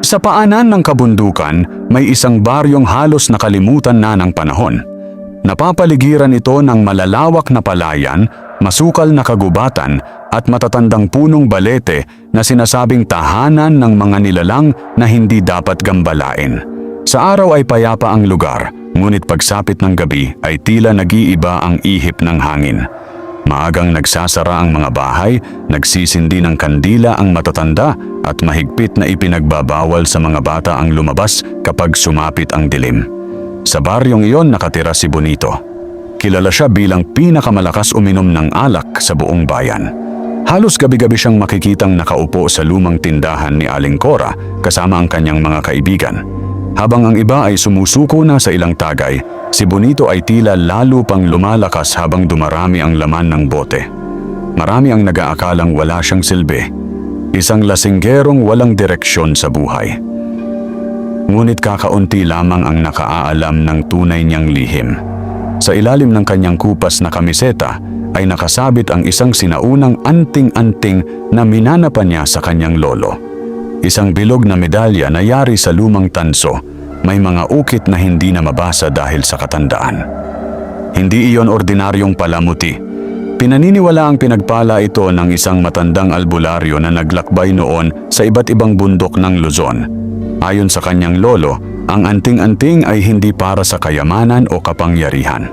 Sa paanan ng kabundukan, may isang baryong halos nakalimutan na ng panahon. Napapaligiran ito ng malalawak na palayan, masukal na kagubatan at matatandang punong balete na sinasabing tahanan ng mga nilalang na hindi dapat gambalain. Sa araw ay payapa ang lugar, ngunit pagsapit ng gabi ay tila nag-iiba ang ihip ng hangin. Maagang nagsasara ang mga bahay, nagsisindi ng kandila ang matatanda at mahigpit na ipinagbabawal sa mga bata ang lumabas kapag sumapit ang dilim. Sa baryong iyon nakatira si Bonito. Kilala siya bilang pinakamalakas uminom ng alak sa buong bayan. Halos gabi-gabi siyang makikitang nakaupo sa lumang tindahan ni Aling Cora kasama ang kanyang mga kaibigan. Habang ang iba ay sumusuko na sa ilang tagay, si Bonito ay tila lalo pang lumalakas habang dumarami ang laman ng bote. Marami ang nag-aakalang wala siyang silbi. Isang lasinggerong walang direksyon sa buhay. Ngunit kakaunti lamang ang nakaalam ng tunay niyang lihim. Sa ilalim ng kanyang kupas na kamiseta ay nakasabit ang isang sinaunang anting-anting na minanapan niya sa kanyang lolo. Isang bilog na medalya na yari sa lumang tanso, may mga ukit na hindi na mabasa dahil sa katandaan. Hindi iyon ordinaryong palamuti. Pinaniniwala ang pinagpala ito ng isang matandang albularyo na naglakbay noon sa iba't ibang bundok ng Luzon. Ayon sa kanyang lolo, ang anting-anting ay hindi para sa kayamanan o kapangyarihan.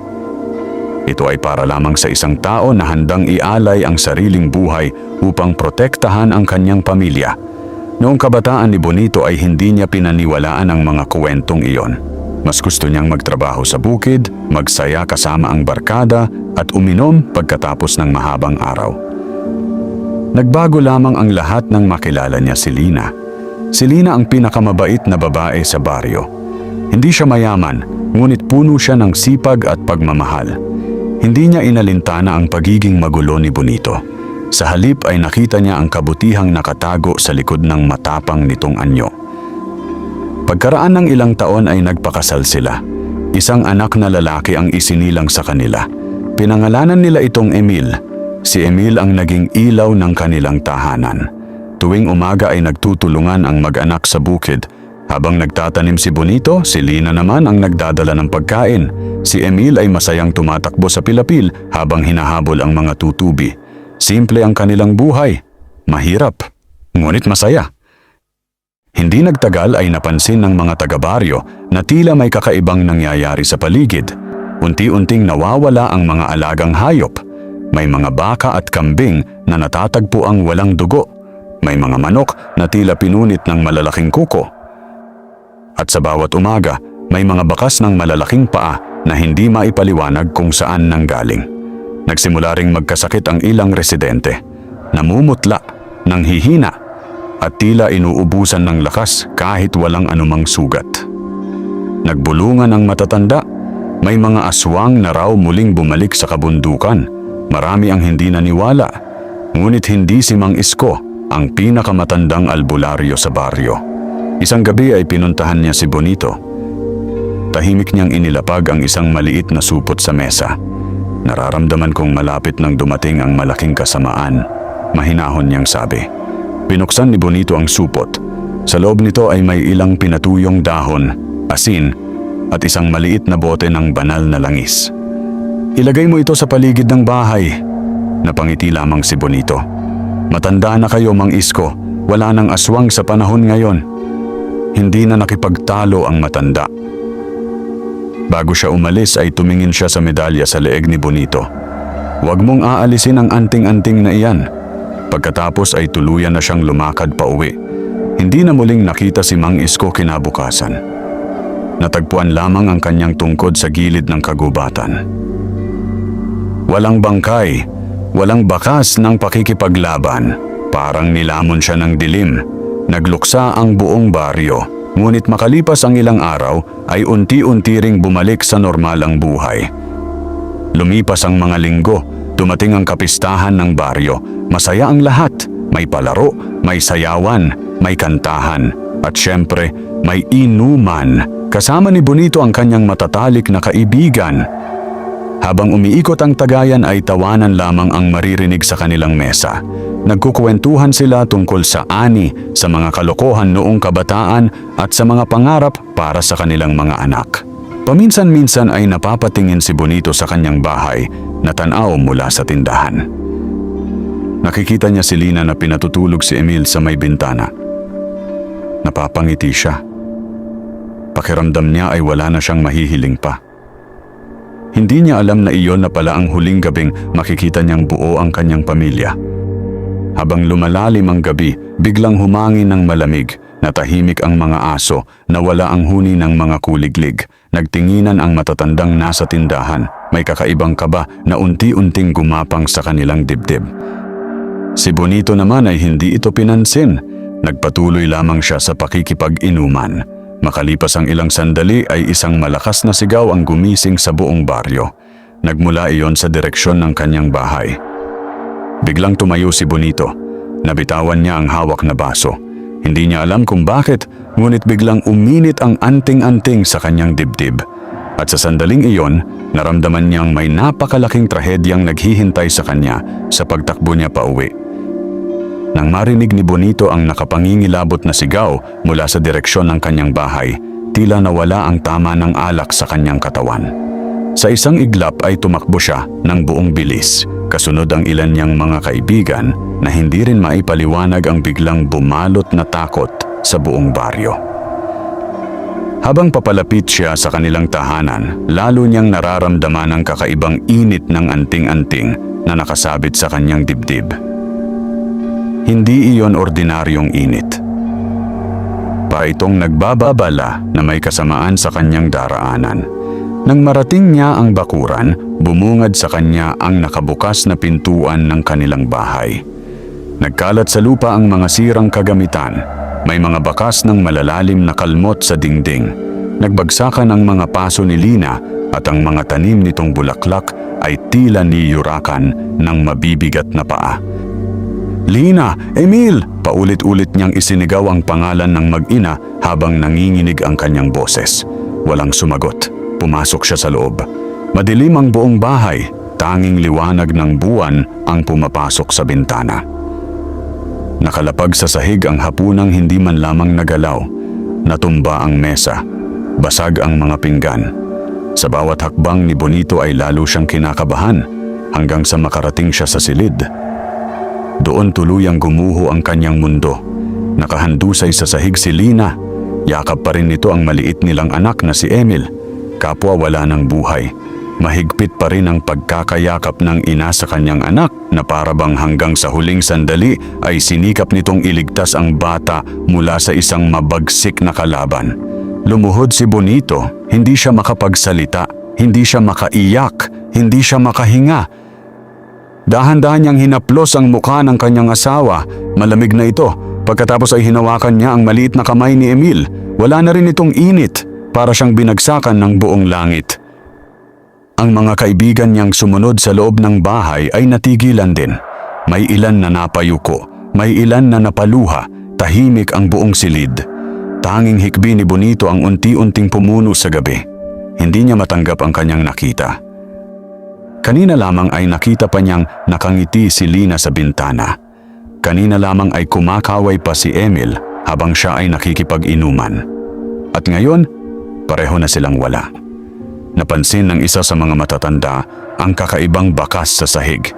Ito ay para lamang sa isang tao na handang ialay ang sariling buhay upang protektahan ang kanyang pamilya. Noong kabataan ni Bonito ay hindi niya pinaniwalaan ang mga kwentong iyon. Mas gusto niyang magtrabaho sa bukid, magsaya kasama ang barkada at uminom pagkatapos ng mahabang araw. Nagbago lamang ang lahat nang makilala niya si Lina. Si Lina ang pinakamabait na babae sa baryo. Hindi siya mayaman, ngunit puno siya ng sipag at pagmamahal. Hindi niya inalintana ang pagiging magulo ni Bonito. Sa halip ay nakita niya ang kabutihang nakatago sa likod ng matapang nitong anyo. Pagkaraan ng ilang taon ay nagpakasal sila. Isang anak na lalaki ang isinilang sa kanila. Pinangalanan nila itong Emil. Si Emil ang naging ilaw ng kanilang tahanan. Tuwing umaga ay nagtutulungan ang mag-anak sa bukid. Habang nagtatanim si Bonito, si Lina naman ang nagdadala ng pagkain. Si Emil ay masayang tumatakbo sa pilapil habang hinahabol ang mga tutubi. Simple ang kanilang buhay. Mahirap, ngunit masaya. Hindi nagtagal ay napansin ng mga taga-baryo na tila may kakaibang nangyayari sa paligid. Unti-unting nawawala ang mga alagang hayop. May mga baka at kambing na natatagpo ang walang dugo. May mga manok na tila pinunit ng malalaking kuko. At sa bawat umaga, may mga bakas ng malalaking paa na hindi maipaliwanag kung saan nanggaling. Nagsimula ring magkasakit ang ilang residente. Namumutla, nanghihina, at tila inuubusan ng lakas kahit walang anumang sugat. Nagbulungan ang matatanda. May mga aswang na raw muling bumalik sa kabundukan. Marami ang hindi naniwala. Ngunit hindi si Mang Isko, ang pinakamatandang albularyo sa baryo. Isang gabi ay pinuntahan niya si Bonito. Tahimik niyang inilapag ang isang maliit na supot sa mesa. Nararamdaman kong malapit nang dumating ang malaking kasamaan. Mahinahon niyang sabi. Binuksan ni Bonito ang supot. Sa loob nito ay may ilang pinatuyong dahon, asin, at isang maliit na bote ng banal na langis. Ilagay mo ito sa paligid ng bahay. Napangiti lamang si Bonito. Matanda na kayo, Mang Isko. Wala nang aswang sa panahon ngayon. Hindi na nakipagtalo ang matanda. Bago siya umalis ay tumingin siya sa medalya sa leeg ni Bonito. Huwag mong aalisin ang anting-anting na iyan. Pagkatapos ay tuluyan na siyang lumakad pa uwi. Hindi na muling nakita si Mang Isko kinabukasan. Natagpuan lamang ang kanyang tungkod sa gilid ng kagubatan. Walang bangkay, walang bakas ng pakikipaglaban. Parang nilamon siya ng dilim. Nagluksa ang buong baryo. Ngunit makalipas ang ilang araw ay unti-unti ring bumalik sa normal ang buhay. Lumipas ang mga linggo, dumating ang kapistahan ng baryo. Masaya ang lahat, may palaro, may sayawan, may kantahan, at syempre may inuman. Kasama ni Bonito ang kanyang matatalik na kaibigan. Habang umiikot ang tagayan ay tawanan lamang ang maririnig sa kanilang mesa. Nagkukwentuhan sila tungkol sa ani, sa mga kalokohan noong kabataan at sa mga pangarap para sa kanilang mga anak. Paminsan-minsan ay napapatingin si Bonito sa kanyang bahay na tanaw mula sa tindahan. Nakikita niya si Lina na pinatutulog si Emil sa may bintana. Napapangiti siya. Pakiramdam niya ay wala na siyang mahihiling pa. Hindi niya alam na iyon na pala ang huling gabing makikita niyang buo ang kanyang pamilya. Habang lumalalim ang gabi, biglang humangin ng malamig, natahimik ang mga aso, nawala ang huni ng mga kuliglig. Nagtinginan ang matatandang nasa tindahan, may kakaibang kaba na unti-unting gumapang sa kanilang dibdib. Si Bonito naman ay hindi ito pinansin. Nagpatuloy lamang siya sa pakikipag-inuman. Makalipas ang ilang sandali ay isang malakas na sigaw ang gumising sa buong baryo. Nagmula iyon sa direksyon ng kanyang bahay. Biglang tumayo si Bonito. Nabitawan niya ang hawak na baso. Hindi niya alam kung bakit, ngunit biglang uminit ang anting-anting sa kanyang dibdib. At sa sandaling iyon, naramdaman niyang may napakalaking trahedyang naghihintay sa kanya sa pagtakbo niya pauwi. Nang marinig ni Bonito ang nakapangingilabot na sigaw mula sa direksyon ng kanyang bahay, tila nawala ang tama ng alak sa kanyang katawan. Sa isang iglap ay tumakbo siya ng buong bilis. Kasunod ang ilan niyang mga kaibigan na hindi rin maipaliwanag ang biglang bumalot na takot sa buong baryo. Habang papalapit siya sa kanilang tahanan, lalo niyang nararamdaman ang kakaibang init ng anting-anting na nakasabit sa kanyang dibdib. Hindi iyon ordinaryong init. Pa itong nagbababala na may kasamaan sa kanyang daraanan. Nang marating niya ang bakuran, bumungad sa kanya ang nakabukas na pintuan ng kanilang bahay. Nagkalat sa lupa ang mga sirang kagamitan. May mga bakas ng malalalim na kalmot sa dingding. Nagbagsakan ang mga paso ni Lina at ang mga tanim nitong bulaklak ay tila niyurakan ng mabibigat na paa. "Lina! Emil!" Paulit-ulit niyang isinigaw ang pangalan ng mag-ina habang nanginginig ang kanyang boses. Walang sumagot. Pumasok siya sa loob. Madilim ang buong bahay, tanging liwanag ng buwan ang pumapasok sa bintana. Nakalapag sa sahig ang hapunang hindi man lamang nagalaw. Natumba ang mesa, basag ang mga pinggan. Sa bawat hakbang ni Bonito ay lalo siyang kinakabahan hanggang sa makarating siya sa silid. Doon tuluyang gumuho ang kanyang mundo. Nakahandusay sa sahig si Lina. Yakap pa rin nito ang maliit nilang anak na si Emil. Kapwa wala ng buhay. Mahigpit pa rin ang pagkakayakap ng ina sa kanyang anak na parabang hanggang sa huling sandali ay sinikap nitong iligtas ang bata mula sa isang mabagsik na kalaban. Lumuhod si Bonito, hindi siya makapagsalita, hindi siya makaiyak, hindi siya makahinga. Dahan-dahan niyang hinaplos ang mukha ng kanyang asawa, malamig na ito. Pagkatapos ay hinawakan niya ang maliit na kamay ni Emil. Wala na rin itong init. Para siyang binagsakan ng buong langit. Ang mga kaibigan niyang sumunod sa loob ng bahay ay natigilan din. May ilan na napayuko, may ilan na napaluha, tahimik ang buong silid. Tanging hikbi ni Bonito ang unti-unting pumuno sa gabi. Hindi niya matanggap ang kanyang nakita. Kanina lamang ay nakita pa niyang nakangiti si Lina sa bintana. Kanina lamang ay kumakaway pa si Emil habang siya ay nakikipag-inuman. At ngayon, pareho na silang wala. Napansin ng isa sa mga matatanda ang kakaibang bakas sa sahig.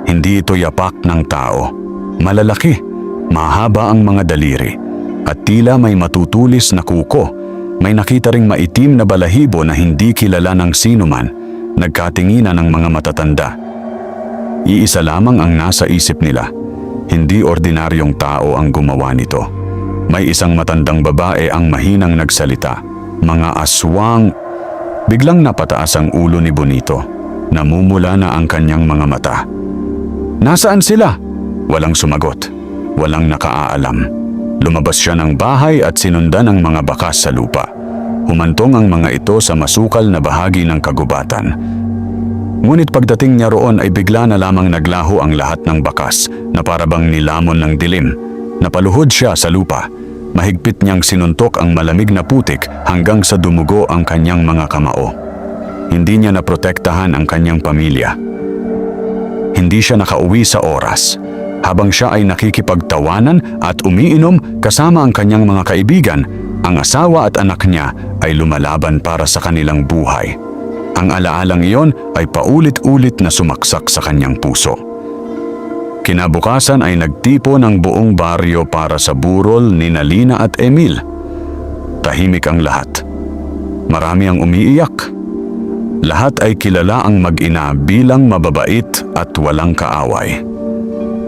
Hindi ito yapak ng tao. Malalaki, mahaba ang mga daliri, at tila may matutulis na kuko. May nakita ring maitim na balahibo na hindi kilala ng sinuman. Nagkatinginan ng mga matatanda. Iisa lamang ang nasa isip nila. Hindi ordinaryong tao ang gumawa nito. May isang matandang babae ang mahinang nagsalita. "Mga aswang." Biglang napataas ang ulo ni Bonito. Namumula na ang kanyang mga mata. "Nasaan sila?" Walang sumagot. Walang nakaalam. Lumabas siya ng bahay at sinundan ang mga bakas sa lupa. Humantong ang mga ito sa masukal na bahagi ng kagubatan. Ngunit pagdating niya roon ay bigla na lamang naglaho ang lahat ng bakas na parabang nilamon ng dilim. Napaluhod siya sa lupa. Mahigpit niyang sinuntok ang malamig na putik hanggang sa dumugo ang kanyang mga kamao. Hindi niya naprotektahan ang kanyang pamilya. Hindi siya nakauwi sa oras. Habang siya ay nakikipagtawanan at umiinom kasama ang kanyang mga kaibigan, ang asawa at anak niya ay lumalaban para sa kanilang buhay. Ang alaalang iyon ay paulit-ulit na sumaksak sa kanyang puso. Kinabukasan ay nagtipo ng buong baryo para sa burol ni Lina at Emil. Tahimik ang lahat. Marami ang umiiyak. Lahat ay kilala ang mag-ina bilang mababait at walang kaaway.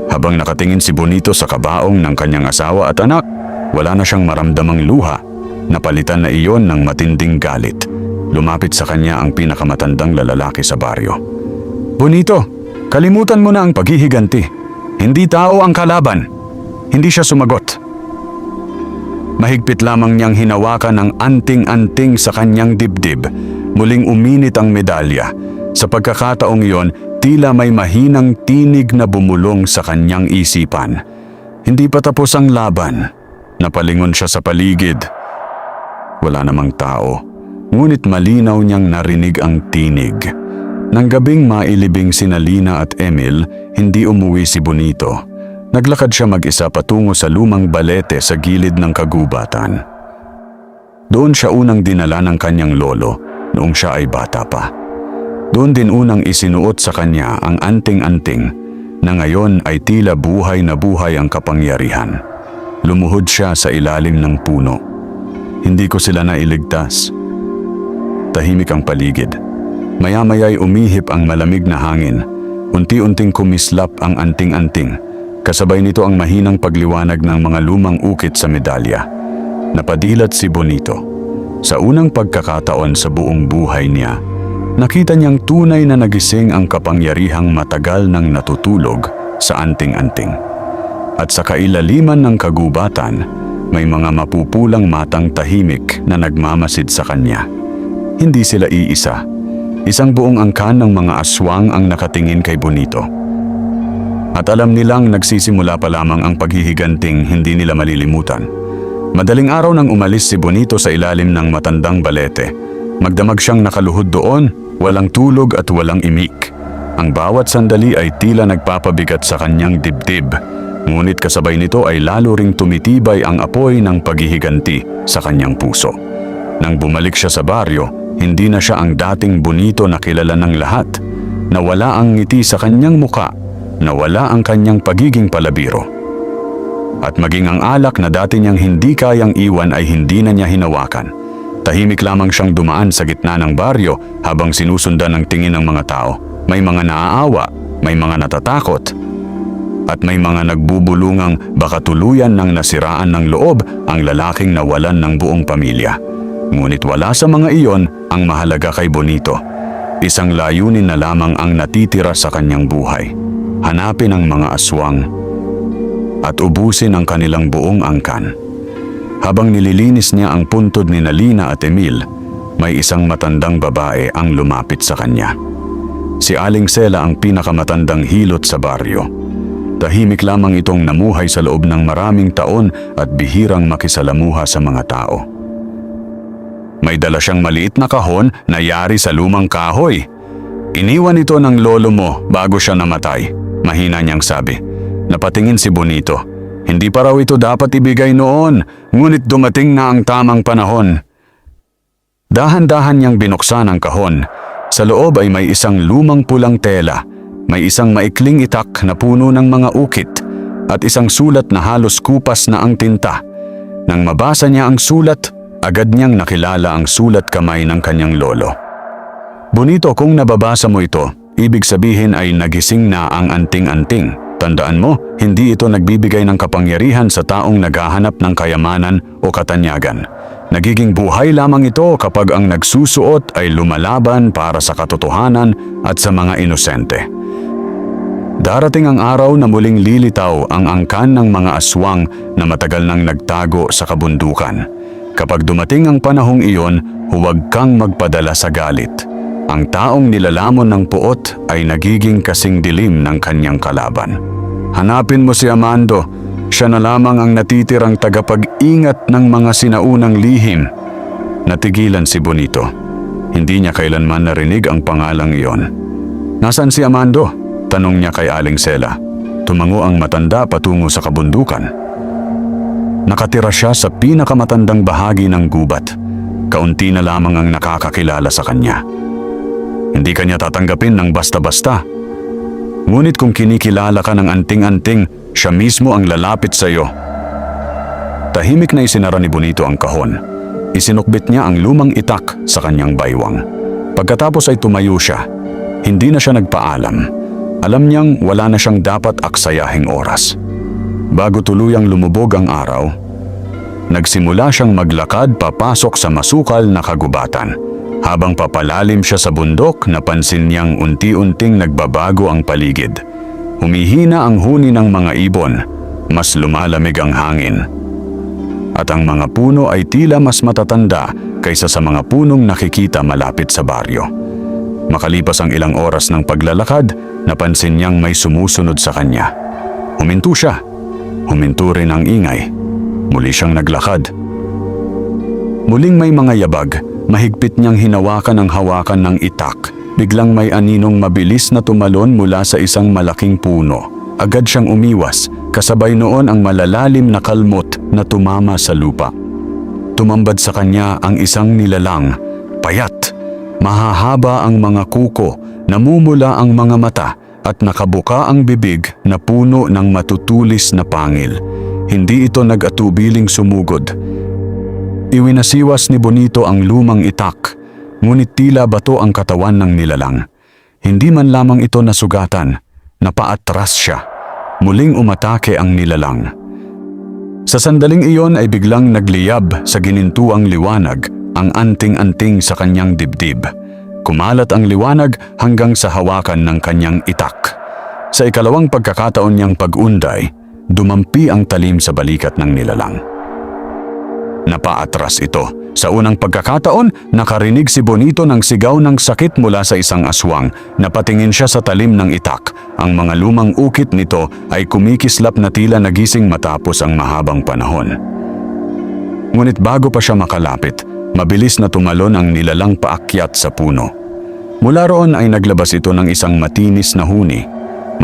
Habang nakatingin si Bonito sa kabaong ng kanyang asawa at anak, wala na siyang maramdamang luha. Napalitan na iyon ng matinding galit. Lumapit sa kanya ang pinakamatandang lalaki sa baryo. "Bonito, kalimutan mo na ang paghihiganti. Hindi tao ang kalaban." Hindi siya sumagot. Mahigpit lamang niyang hinawakan ang anting-anting sa kanyang dibdib. Muling uminit ang medalya. Sa pagkakataong iyon, tila may mahinang tinig na bumulong sa kanyang isipan. Hindi pa tapos ang laban. Napalingon siya sa paligid. Wala namang tao. Ngunit malinaw niyang narinig ang tinig. Nang gabing mailibing sina Lina at Emil, hindi umuwi si Bonito. Naglakad siya mag-isa patungo sa lumang balete sa gilid ng kagubatan. Doon siya unang dinala ng kanyang lolo noong siya ay bata pa. Doon din unang isinuot sa kanya ang anting-anting na ngayon ay tila buhay na buhay ang kapangyarihan. Lumuhod siya sa ilalim ng puno. Hindi ko sila nailigtas. Tahimik ang paligid. Maya-maya'y umihip ang malamig na hangin. Unti-unting kumislap ang anting-anting. Kasabay nito ang mahinang pagliwanag ng mga lumang ukit sa medalya. Napadilat si Bonito. Sa unang pagkakataon sa buong buhay niya, nakita niyang tunay na nagising ang kapangyarihang matagal nang natutulog sa anting-anting. At sa kailaliman ng kagubatan, may mga mapupulang matang tahimik na nagmamasid sa kanya. Hindi sila iisa. Isang buong angkan ng mga aswang ang nakatingin kay Bonito. At alam nilang nagsisimula pa lamang ang paghihiganting hindi nila malilimutan. Madaling araw nang umalis si Bonito sa ilalim ng matandang balete. Magdamag siyang nakaluhod doon, walang tulog at walang imik. Ang bawat sandali ay tila nagpapabigat sa kanyang dibdib. Ngunit kasabay nito ay lalo ring tumitibay ang apoy ng paghihiganti sa kanyang puso. Nang bumalik siya sa baryo, hindi na siya ang dating Bonito na kilala ng lahat. Nawala ang ngiti sa kanyang muka, nawala ang kanyang pagiging palabiro. At maging ang alak na dati niyang hindi kayang iwan ay hindi na niya hinawakan. Tahimik lamang siyang dumaan sa gitna ng baryo habang sinusundan ng tingin ng mga tao. May mga naaawa, may mga natatakot, at may mga nagbubulungang baka tuluyan ng nasiraan ng loob ang lalaking nawalan ng buong pamilya. Ngunit wala sa mga iyon ang mahalaga kay Bonito. Isang layunin na lamang ang natitira sa kanyang buhay. Hanapin ang mga aswang at ubusin ang kanilang buong angkan. Habang nililinis niya ang puntod ni Lina at Emil, may isang matandang babae ang lumapit sa kanya. Si Aling Sela ang pinakamatandang hilot sa baryo. Tahimik lamang itong namuhay sa loob ng maraming taon at bihirang makisalamuha sa mga tao. May dala siyang maliit na kahon na yari sa lumang kahoy. "Iniwan ito ng lolo mo bago siya namatay," mahina niyang sabi. Napatingin si Bonito. Hindi pa raw ito dapat ibigay noon, ngunit dumating na ang tamang panahon. Dahan-dahan niyang binuksan ang kahon. Sa loob ay may isang lumang pulang tela, may isang maikling itak na puno ng mga ukit, at isang sulat na halos kupas na ang tinta. Nang mabasa niya ang sulat, agad niyang nakilala ang sulat kamay ng kanyang lolo. "Bonito, kung nababasa mo ito, ibig sabihin ay nagising na ang anting-anting. Tandaan mo, hindi ito nagbibigay ng kapangyarihan sa taong naghahanap ng kayamanan o katanyagan. Nagiging buhay lamang ito kapag ang nagsusuot ay lumalaban para sa katotohanan at sa mga inosente." Darating ang araw na muling lilitaw ang angkan ng mga aswang na matagal nang nagtago sa kabundukan. Kapag dumating ang panahong iyon, huwag kang magpadala sa galit. Ang taong nilalamon ng puot ay nagiging kasing dilim ng kanyang kalaban. Hanapin mo si Amando. Siya na lamang ang natitirang tagapag-ingat ng mga sinaunang lihim. Natigilan si Bonito. Hindi niya kailanman narinig ang pangalang iyon. "Nasaan si Amando?" tanong niya kay Aling Sela. tumango ang matanda patungo sa kabundukan. Nakatira siya sa pinakamatandang bahagi ng gubat. Kaunti na lamang ang nakakakilala sa kanya. Hindi kanya tatanggapin ng basta-basta. Ngunit kung kinikilala ka ng anting-anting, siya mismo ang lalapit sa iyo. Tahimik na isinara ni Bonito ang kahon. Isinukbit niya ang lumang itak sa kanyang baywang. Pagkatapos ay tumayo siya. Hindi na siya nagpaalam. Alam niyang wala na siyang dapat aksayahing oras. Bago tuluyang lumubog ang araw, nagsimula siyang maglakad papasok sa masukal na kagubatan. Habang papalalim siya sa bundok, napansin niyang unti-unting nagbabago ang paligid. Humihina ang huni ng mga ibon, mas lumalamig ang hangin. At ang mga puno ay tila mas matatanda kaysa sa mga punong nakikita malapit sa baryo. Makalipas ang ilang oras ng paglalakad, napansin niyang may sumusunod sa kanya. Huminto siya. Huminto rin ang ingay. Muli siyang naglakad. Muling may mga yabag, mahigpit niyang hinawakan ang hawakan ng itak. Biglang may aninong mabilis na tumalon mula sa isang malaking puno. Agad siyang umiwas, kasabay noon ang malalalim na kalmot na tumama sa lupa. Tumambad sa kanya ang isang nilalang, payat. Mahahaba ang mga kuko, namumula ang mga mata at nakabuka ang bibig na puno ng matutulis na pangil. Hindi ito nag-atubiling sumugod. Iwinasiwas ni Bonito ang lumang itak, ngunit tila bato ang katawan ng nilalang. Hindi man lamang ito nasugatan, napaatras siya. Muling umatake ang nilalang. Sa sandaling iyon ay biglang nagliyab sa ginintuang liwanag ang anting-anting sa kanyang dibdib. Kumalat ang liwanag hanggang sa hawakan ng kanyang itak. Sa ikalawang pagkakataon niyang pag-unday, dumampi ang talim sa balikat ng nilalang. Napaatras ito. Sa unang pagkakataon, nakarinig si Bonito ng sigaw ng sakit mula sa isang aswang. Napatingin siya sa talim ng itak. Ang mga lumang ukit nito ay kumikislap na tila nagising matapos ang mahabang panahon. Ngunit bago pa siya makalapit, mabilis na tumalon ang nilalang paakyat sa puno. Mula roon ay naglabas ito ng isang matinis na huni.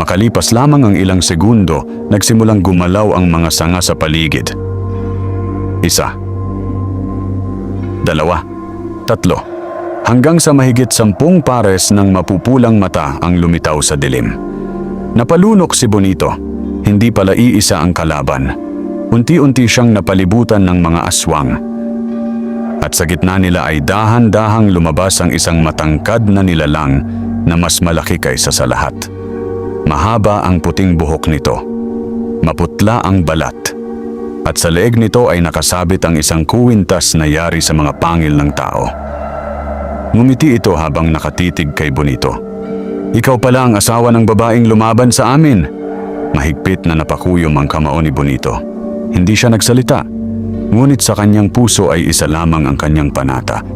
Makalipas lamang ang ilang segundo, nagsimulang gumalaw ang mga sanga sa paligid. 1, 2, 3, hanggang sa mahigit 10 pares ng mapupulang mata ang lumitaw sa dilim. Napalunok si Bonito. Hindi pala iisa ang kalaban. Unti-unti siyang napalibutan ng mga aswang. At sa gitna nila ay dahan-dahang lumabas ang isang matangkad na nilalang na mas malaki kaysa sa lahat. Mahaba ang puting buhok nito. Maputla ang balat. At sa leeg nito ay nakasabit ang isang kuwintas na yari sa mga pangil ng tao. Ngumiti ito habang nakatitig kay Bonito. "Ikaw pala ang asawa ng babaeng lumaban sa amin." Mahigpit na napakuyom ang kamao ni Bonito. Hindi siya nagsalita. Ngunit sa kanyang puso ay isa lamang ang kanyang panata.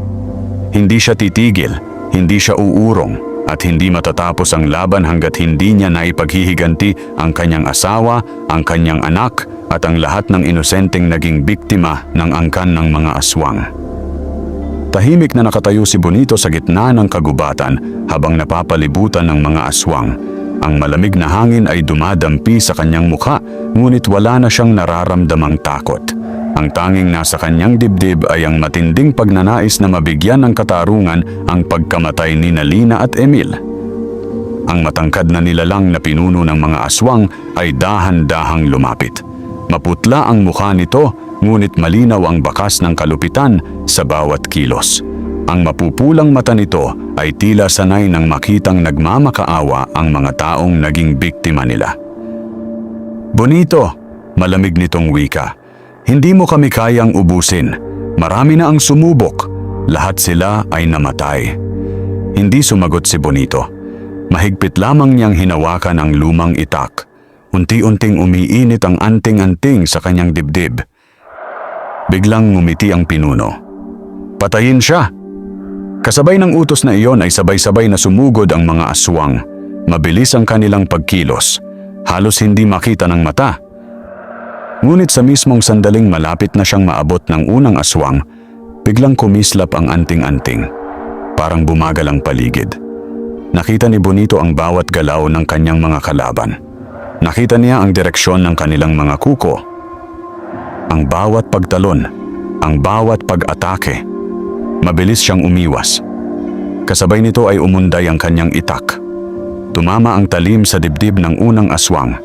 Hindi siya titigil, hindi siya uurong, at hindi matatapos ang laban hanggat hindi niya naipaghihiganti ang kanyang asawa, ang kanyang anak, at ang lahat ng inosenteng naging biktima ng angkan ng mga aswang. Tahimik na nakatayo si Bonito sa gitna ng kagubatan habang napapalibutan ng mga aswang. Ang malamig na hangin ay dumadampi sa kanyang mukha, ngunit wala na siyang nararamdamang takot. Ang tanging nasa kanyang dibdib ay ang matinding pagnanais na mabigyan ng katarungan ang pagkamatay ni Lina at Emil. Ang matangkad na nilalang na pinuno ng mga aswang ay dahan-dahang lumapit. Maputla ang mukha nito, ngunit malinaw ang bakas ng kalupitan sa bawat kilos. Ang mapupulang mata nito ay tila sanay nang makitang nagmamakaawa ang mga taong naging biktima nila. "Bonito," malamig nitong wika. "Hindi mo kami kayang ubusin. Marami na ang sumubok. Lahat sila ay namatay." Hindi sumagot si Bonito. Mahigpit lamang niyang hinawakan ang lumang itak. Unti-unting umiinit ang anting-anting sa kanyang dibdib. Biglang ngumiti ang pinuno. "Patayin siya!" Kasabay ng utos na iyon ay sabay-sabay na sumugod ang mga aswang. Mabilis ang kanilang pagkilos. Halos hindi makita ng mata. Ngunit sa mismong sandaling malapit na siyang maabot ng unang aswang, biglang kumislap ang anting-anting. Parang bumagal ang paligid. Nakita ni Bonito ang bawat galaw ng kanyang mga kalaban. Nakita niya ang direksyon ng kanilang mga kuko. Ang bawat pagtalon, ang bawat pag-atake. Mabilis siyang umiwas. Kasabay nito ay umunday ang kanyang itak. Tumama ang talim sa dibdib ng unang aswang.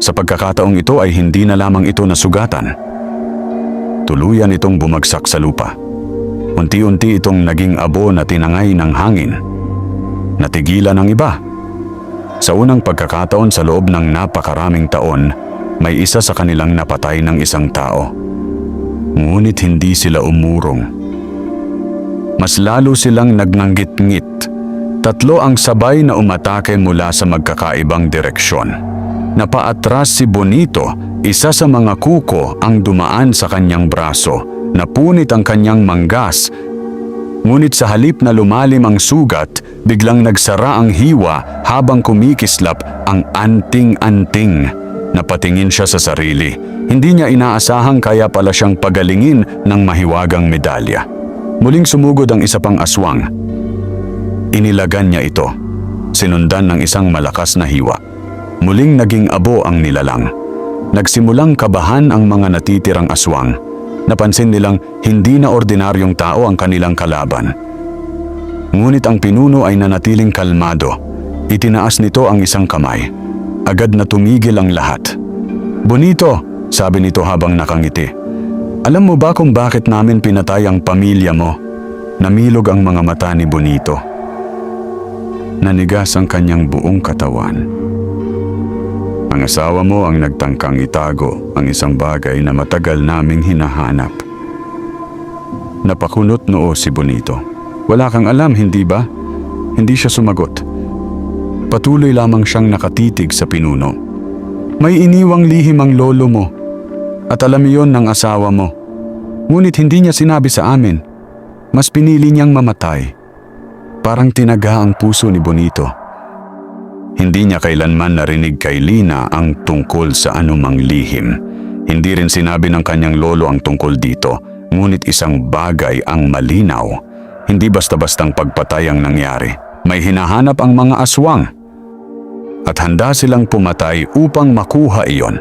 Sa pagkakataong ito ay hindi na lamang ito nasugatan. Tuluyan itong bumagsak sa lupa. Unti-unti itong naging abo na tinangay ng hangin. Natigilan ang iba. Sa unang pagkakataon sa loob ng napakaraming taon, may isa sa kanilang napatay ng isang tao. Ngunit hindi sila umurong. Mas lalo silang nagnanggit-ngit. 3 ang sabay na umatake mula sa magkakaibang direksyon. Napaatras si Bonito, isa sa mga kuko ang dumaan sa kanyang braso. Napunit ang kanyang manggas. Ngunit sa halip na lumalim ang sugat, biglang nagsara ang hiwa habang kumikislap ang anting-anting. Napatingin siya sa sarili. Hindi niya inaasahang kaya pala siyang pagalingin ng mahiwagang medalya. Muling sumugod ang isa pang aswang. Inilagan niya ito. Sinundan ng isang malakas na hiwa. Muling naging abo ang nilalang. Nagsimulang kabahan ang mga natitirang aswang. Napansin nilang hindi na ordinaryong tao ang kanilang kalaban. Ngunit ang pinuno ay nanatiling kalmado. Itinaas nito ang isang kamay. Agad na tumigil ang lahat. "Bonito," sabi nito habang nakangiti. "Alam mo ba kung bakit namin pinatay ang pamilya mo?" Namilog ang mga mata ni Bonito. Nanigas ang kanyang buong katawan. "Ang asawa mo ang nagtangkang itago ang isang bagay na matagal naming hinahanap." Napakunot noo si Bonito. "Wala kang alam, hindi ba?" Hindi siya sumagot. Patuloy lamang siyang nakatitig sa pinuno. "May iniwang lihim ang lolo mo. At alam iyon ng asawa mo. Ngunit hindi niya sinabi sa amin. Mas pinili niyang mamatay." Parang tinaga ang puso ni Bonito. Hindi niya kailanman narinig kay Lina ang tungkol sa anumang lihim. Hindi rin sinabi ng kanyang lolo ang tungkol dito, ngunit isang bagay ang malinaw. Hindi basta-bastang pagpatay ang nangyari. May hinahanap ang mga aswang. At handa silang pumatay upang makuha iyon.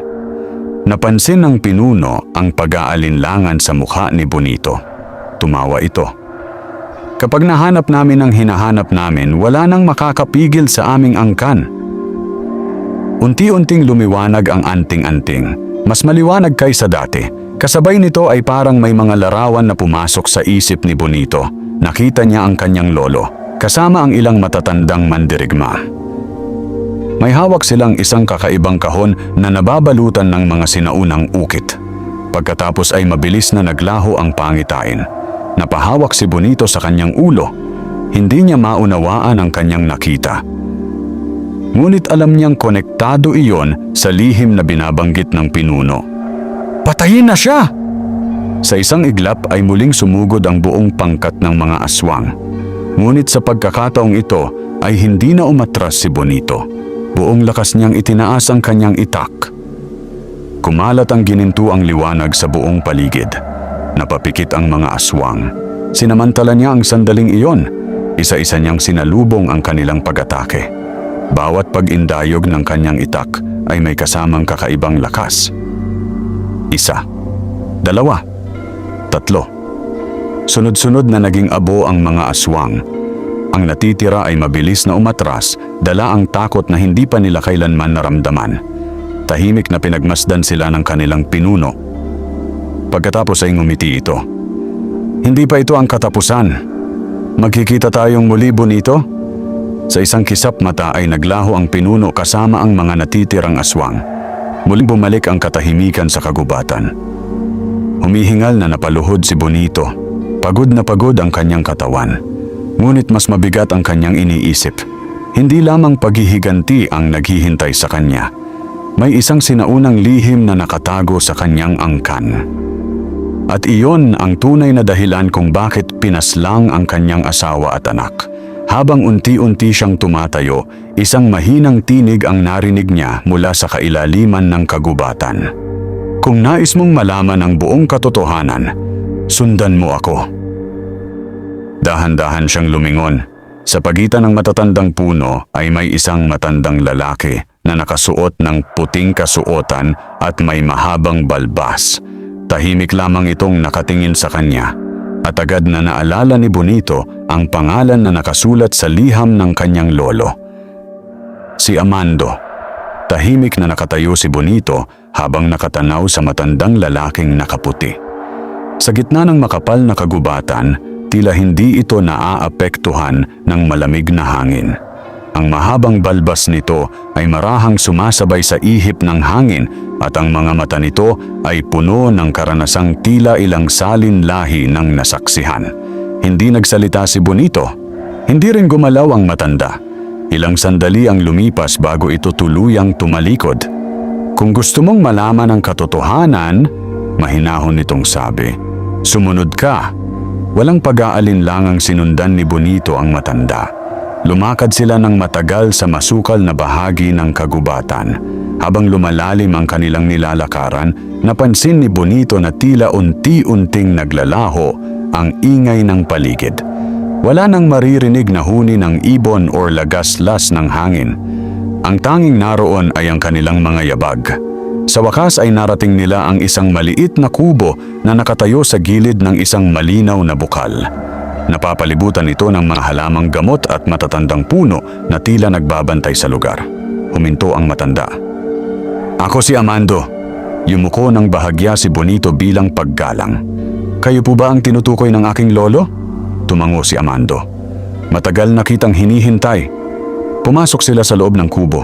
Napansin ng pinuno ang pag-aalinlangan sa mukha ni Bonito. Tumawa ito. "Kapag nahanap namin ang hinahanap namin, wala nang makakapigil sa aming angkan." Unti-unting lumiwanag ang anting-anting. Mas maliwanag kaysa dati. Kasabay nito ay parang may mga larawan na pumasok sa isip ni Bonito. Nakita niya ang kanyang lolo, kasama ang ilang matatandang mandirigma. May hawak silang isang kakaibang kahon na nababalutan ng mga sinaunang ukit. Pagkatapos ay mabilis na naglaho ang pangitain. Napahawak si Bonito sa kanyang ulo. Hindi niya maunawaan ang kanyang nakita. Ngunit alam niyang konektado iyon sa lihim na binabanggit ng pinuno. "Patayin na siya!" Sa isang iglap ay muling sumugod ang buong pangkat ng mga aswang. Ngunit sa pagkakataong ito ay hindi na umatras si Bonito. Buong lakas niyang itinaas ang kanyang itak. Kumalat ang ginintuang liwanag sa buong paligid. Napapikit ang mga aswang. Sinamantala niya ang sandaling iyon. Isa-isa niyang sinalubong ang kanilang pag-atake. Bawat pag-indayog ng kanyang itak ay may kasamang kakaibang lakas. 1, 2, 3. Sunod-sunod na naging abo ang mga aswang. Ang natitira ay mabilis na umatras, dala ang takot na hindi pa nila kailanman naramdaman. Tahimik na pinagmasdan sila ng kanilang pinuno. Pagkatapos ay ngumiti ito. "Hindi pa ito ang katapusan. Magkikita tayong muli, Bonito?" Sa isang kisap mata ay naglaho ang pinuno kasama ang mga natitirang aswang. Muling bumalik ang katahimikan sa kagubatan. Humihingal na napaluhod si Bonito. Pagod na pagod ang kanyang katawan. Ngunit mas mabigat ang kanyang iniisip. Hindi lamang paghihiganti ang naghihintay sa kanya. May isang sinaunang lihim na nakatago sa kanyang angkan. At iyon ang tunay na dahilan kung bakit pinaslang ang kanyang asawa at anak. Habang unti-unti siyang tumatayo, isang mahinang tinig ang narinig niya mula sa kailaliman ng kagubatan. "Kung nais mong malaman ang buong katotohanan, sundan mo ako." Dahan-dahan siyang lumingon. Sa pagitan ng matatandang puno ay may isang matandang lalaki na nakasuot ng puting kasuotan at may mahabang balbas. Tahimik lamang itong nakatingin sa kanya at agad na naalala ni Bonito ang pangalan na nakasulat sa liham ng kanyang lolo. Si Amando. Tahimik na nakatayo si Bonito habang nakatanaw sa matandang lalaking nakaputi. Sa gitna ng makapal na kagubatan, tila hindi ito naaapektuhan ng malamig na hangin. Ang mahabang balbas nito ay marahang sumasabay sa ihip ng hangin at ang mga mata nito ay puno ng karanasang tila ilang salin lahi ng nasaksihan. Hindi nagsalita si Bonito. Hindi rin gumalaw ang matanda. Ilang sandali ang lumipas bago ito tuluyang tumalikod. Kung gusto mong malaman ang katotohanan, mahinahon nitong sabi, sumunod ka. Walang pag-aalinlangang sinundan ni Bonito ang matanda. Lumakad sila ng matagal sa masukal na bahagi ng kagubatan. Habang lumalalim ang kanilang nilalakaran, napansin ni Bonito na tila unti-unting naglalaho ang ingay ng paligid. Wala nang maririnig na huni ng ibon o lagaslas ng hangin. Ang tanging naroon ay ang kanilang mga yabag. Sa wakas ay narating nila ang isang maliit na kubo na nakatayo sa gilid ng isang malinaw na bukal. Napapalibutan ito ng mga halamang gamot at matatandang puno na tila nagbabantay sa lugar. Huminto ang matanda. Ako si Amando. Yumuko ng bahagya si Bonito bilang paggalang. Kayo po ba ang tinutukoy ng aking lolo? Tumango si Amando. Matagal na kitang hinihintay. Pumasok sila sa loob ng kubo.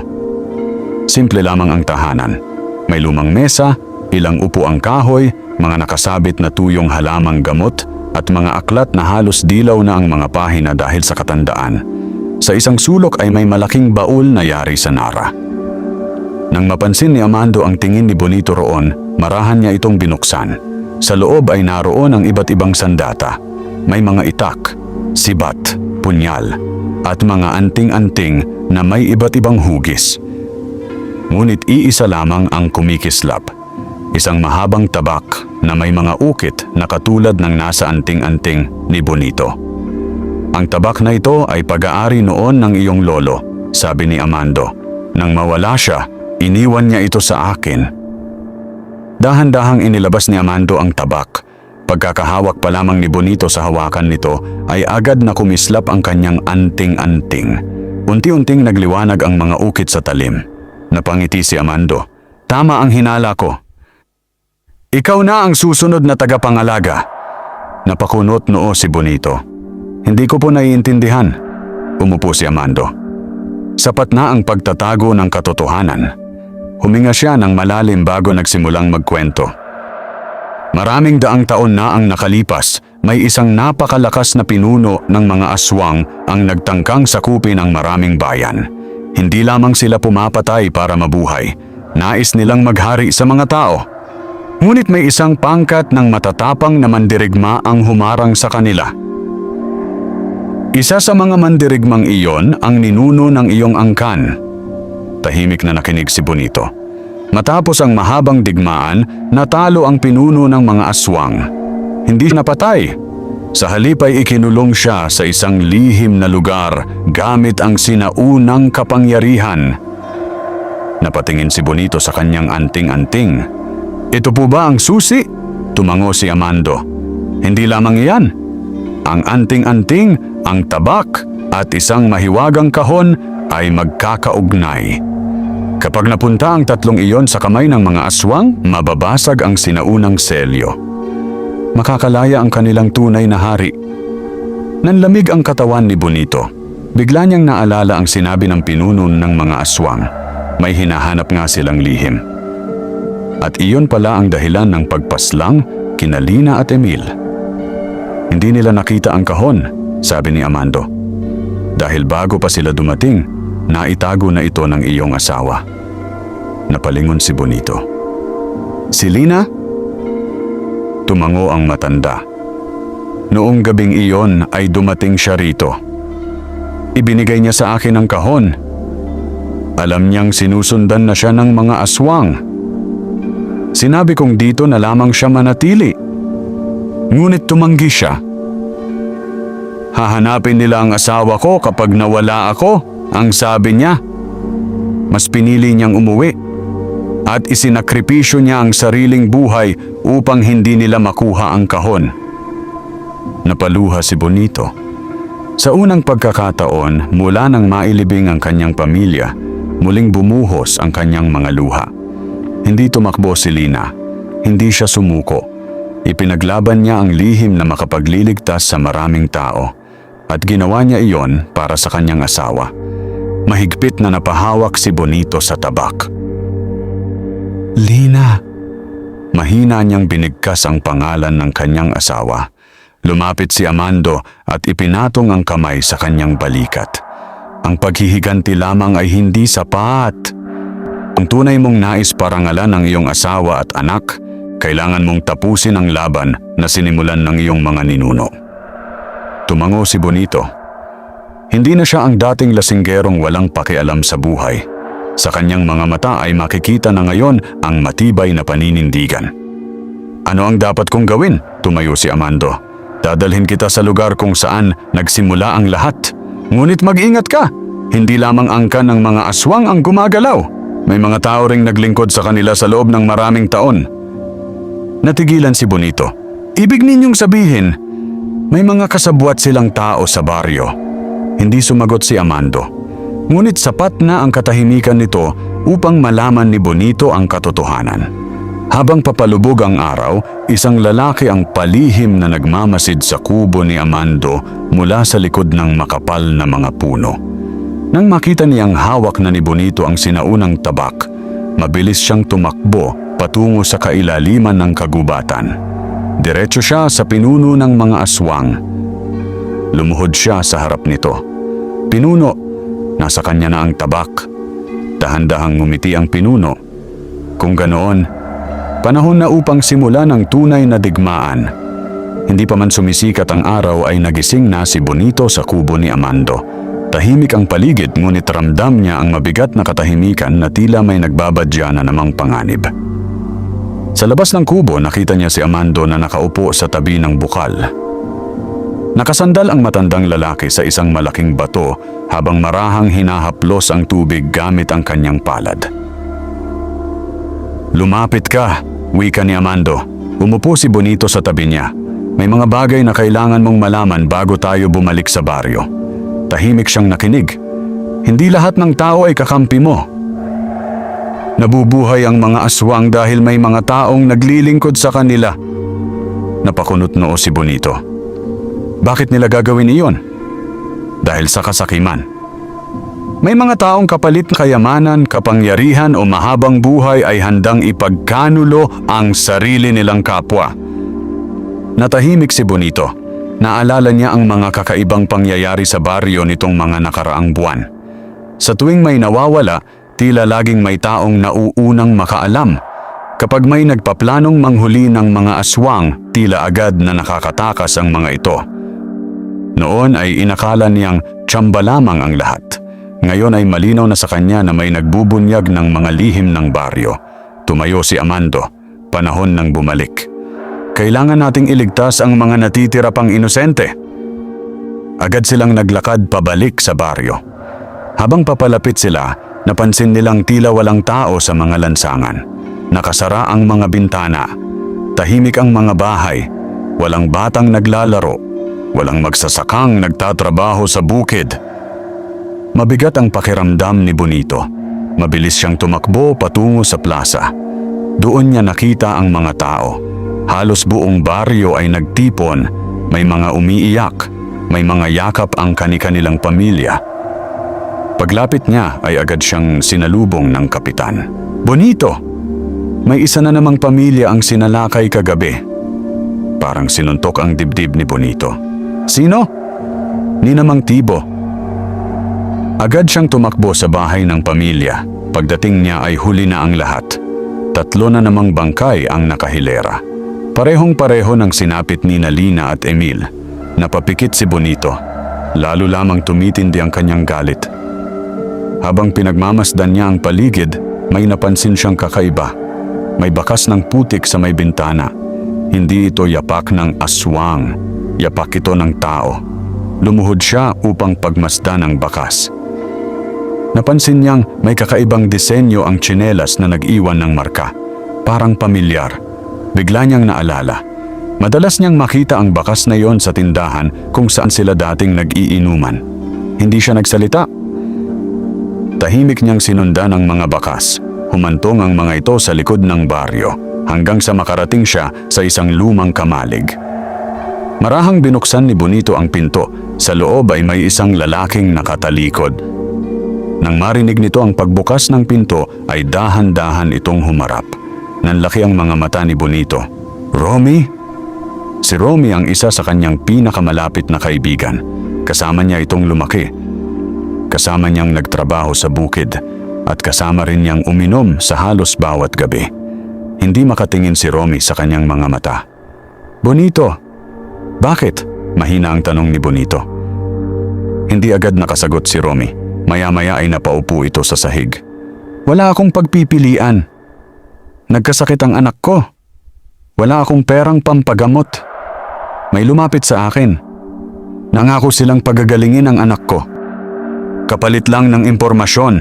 Simple lamang ang tahanan. May lumang mesa, ilang upuang kahoy, mga nakasabit na tuyong halamang gamot, at mga aklat na halos dilaw na ang mga pahina dahil sa katandaan. Sa isang sulok ay may malaking baul na yari sa nara. Nang mapansin ni Amando ang tingin ni Bonito roon, marahan niya itong binuksan. Sa loob ay naroon ang iba't ibang sandata. May mga itak, sibat, punyal, at mga anting-anting na may iba't ibang hugis. Ngunit iisa lamang ang kumikislap. Isang mahabang tabak na may mga ukit na katulad ng nasa anting-anting ni Bonito. Ang tabak na ito ay pag-aari noon ng iyong lolo, sabi ni Amando. Nang mawala siya, iniwan niya ito sa akin. Dahan-dahang inilabas ni Amando ang tabak. Pagkakahawak pa lamang ni Bonito sa hawakan nito ay agad na kumislap ang kanyang anting-anting. Unti-unting nagliwanag ang mga ukit sa talim. Napangiti si Amando. Tama ang hinala ko. Ikaw na ang susunod na tagapangalaga. Napakunot noo si Bonito. Hindi ko po naiintindihan. Umupo si Amando. Sapat na ang pagtatago ng katotohanan. Huminga siya ng malalim bago nagsimulang magkwento. Maraming daang taon na ang nakalipas, may isang napakalakas na pinuno ng mga aswang ang nagtangkang sakupin ang maraming bayan. Hindi lamang sila pumapatay para mabuhay. Nais nilang maghari sa mga tao. Ngunit may isang pangkat ng matatapang na mandirigma ang humarang sa kanila. Isa sa mga mandirigmang iyon ang ninuno ng iyong angkan. Tahimik na nakinig si Bonito. Matapos ang mahabang digmaan, natalo ang pinuno ng mga aswang. Hindi siya napatay. Sa halip ay ikinulong siya sa isang lihim na lugar gamit ang sinaunang kapangyarihan. Napatingin si Bonito sa kanyang anting-anting. Ito po ba ang susi? Tumango si Amando. Hindi lamang iyan. Ang anting-anting, ang tabak, at isang mahiwagang kahon ay magkakaugnay. Kapag napunta ang tatlong iyon sa kamay ng mga aswang, mababasag ang sinaunang selyo. Makakalaya ang kanilang tunay na hari. Nanlamig ang katawan ni Bonito. Bigla niyang naalala ang sinabi ng pinuno ng mga aswang. May hinahanap nga silang lihim. At iyon pala ang dahilan ng pagpaslang kina Lina at Emil. Hindi nila nakita ang kahon, sabi ni Amando. Dahil bago pa sila dumating, naitago na ito ng iyong asawa. Napalingon si Bonito. Si Lina? Tumango ang matanda. Noong gabing iyon ay dumating siya rito. Ibinigay niya sa akin ang kahon. Alam niyang sinusundan na siya ng mga aswang. Sinabi kong dito na lamang siya manatili. Ngunit tumanggi siya. Hahanapin nila ang asawa ko kapag nawala ako, ang sabi niya. Mas pinili niyang umuwi at isinakripisyo niya ang sariling buhay upang hindi nila makuha ang kahon. Napaluha si Bonito. Sa unang pagkakataon, mula nang mailibing ang kanyang pamilya, muling bumuhos ang kanyang mga luha. Hindi tumakbo si Lina. Hindi siya sumuko. Ipinaglaban niya ang lihim na makapagliligtas sa maraming tao. At ginawa niya iyon para sa kanyang asawa. Mahigpit na napahawak si Bonito sa tabak. Lina! Mahina niyang binigkas ang pangalan ng kanyang asawa. Lumapit si Amando at ipinatong ang kamay sa kanyang balikat. Ang paghihiganti lamang ay hindi sapat. Ang tunay mong nais parangalan ng iyong asawa at anak, kailangan mong tapusin ang laban na sinimulan ng iyong mga ninuno. Tumango si Bonito. Hindi na siya ang dating lasinggerong walang pakialam sa buhay. Sa kanyang mga mata ay makikita na ngayon ang matibay na paninindigan. Ano ang dapat kong gawin? Tumayo si Amando. Dadalhin kita sa lugar kung saan nagsimula ang lahat. Ngunit mag-ingat ka. Hindi lamang angkan ng mga aswang ang gumagalaw. May mga tao ring naglingkod sa kanila sa loob ng maraming taon. Natigilan si Bonito. Ibig ninyong sabihin, may mga kasabwat silang tao sa baryo. Hindi sumagot si Amando. Ngunit sapat na ang katahimikan nito upang malaman ni Bonito ang katotohanan. Habang papalubog ang araw, isang lalaki ang palihim na nagmamasid sa kubo ni Amando mula sa likod ng makapal na mga puno. Nang makita niyang hawak na ni Bonito ang sinaunang tabak, mabilis siyang tumakbo patungo sa kailaliman ng kagubatan. Diretso siya sa pinuno ng mga aswang. Lumuhod siya sa harap nito. Pinuno, nasa kanya na ang tabak. Dahan-dahang ngumiti ang pinuno. Kung ganoon, panahon na upang simulan ang tunay na digmaan. Hindi pa man sumisikat ang araw ay nagising na si Bonito sa kubo ni Amando. Tahimik ang paligid ngunit ramdam niya ang mabigat na katahimikan na tila may nagbabadya na namang panganib. Sa labas ng kubo nakita niya si Amando na nakaupo sa tabi ng bukal. Nakasandal ang matandang lalaki sa isang malaking bato habang marahang hinahaplos ang tubig gamit ang kanyang palad. Lumapit ka, wika ni Amando. Umupo si Bonito sa tabi niya. May mga bagay na kailangan mong malaman bago tayo bumalik sa baryo. Tahimik siyang nakinig. Hindi lahat ng tao ay kakampi mo. Nabubuhay ang mga aswang dahil may mga taong naglilingkod sa kanila. Napakunot noo si Bonito. Bakit nila gagawin iyon? Dahil sa kasakiman. May mga taong kapalit kayamanan, kapangyarihan o mahabang buhay ay handang ipagkanulo ang sarili nilang kapwa. Natahimik si Bonito. Naalala niya ang mga kakaibang pangyayari sa baryo nitong mga nakaraang buwan. Sa tuwing may nawawala, tila laging may taong nauunang makaalam. Kapag may nagpaplanong manghuli ng mga aswang, tila agad na nakakatakas ang mga ito. Noon ay inakala niyang tsamba lamang ang lahat. Ngayon ay malinaw na sa kanya na may nagbubunyag ng mga lihim ng baryo. Tumayo si Amando. Panahon ng bumalik. Kailangan nating iligtas ang mga natitira pang inosente. Agad silang naglakad pabalik sa baryo. Habang papalapit sila, napansin nilang tila walang tao sa mga lansangan. Nakasara ang mga bintana. Tahimik ang mga bahay. Walang batang naglalaro. Walang magsasakang nagtatrabaho sa bukid. Mabigat ang pakiramdam ni Bonito. Mabilis siyang tumakbo patungo sa plaza. Doon niya nakita ang mga tao. Halos buong baryo ay nagtipon. May mga umiiyak. May mga yakap ang kani-kanilang pamilya. Paglapit niya ay agad siyang sinalubong ng kapitan. Bonito! May isa na namang pamilya ang sinalakay kagabi. Parang sinuntok ang dibdib ni Bonito. Sino? Ninamang Tibo. Agad siyang tumakbo sa bahay ng pamilya. Pagdating niya ay huli na ang lahat. 3 na namang bangkay ang nakahilera. Parehong-pareho ng sinapit ni Lina at Emil. Napapikit si Bonito. Lalo lamang tumitindi ang kanyang galit. Habang pinagmamasdan niya ang paligid, may napansin siyang kakaiba. May bakas ng putik sa may bintana. Hindi ito yapak ng aswang. Yapak ito ng tao. Lumuhod siya upang pagmasdan ang bakas. Napansin niyang may kakaibang disenyo ang tsinelas na nag-iwan ng marka. Parang pamilyar. Bigla niyang naalala. Madalas niyang makita ang bakas na yon sa tindahan kung saan sila dating nag-iinuman. Hindi siya nagsalita. Tahimik niyang sinundan ang mga bakas. Humantong ang mga ito sa likod ng baryo hanggang sa makarating siya sa isang lumang kamalig. Marahang binuksan ni Bonito ang pinto. Sa loob ay may isang lalaking nakatalikod. Nang marinig nito ang pagbukas ng pinto ay dahan-dahan itong humarap. Nanlaki ang mga mata ni Bonito. Romy? Si Romy ang isa sa kanyang pinakamalapit na kaibigan. Kasama niya itong lumaki. Kasama niyang nagtrabaho sa bukid at kasama rin niyang uminom sa halos bawat gabi. Hindi makatingin si Romy sa kanyang mga mata. Bonito, bakit? Mahina ang tanong ni Bonito. Hindi agad nakasagot si Romy. Maya-maya ay napaupo ito sa sahig. Wala akong pagpipilian. Nagkasakit ang anak ko. Wala akong perang pampagamot. May lumapit sa akin. Nangako silang pagagalingin ang anak ko. Kapalit lang ng impormasyon.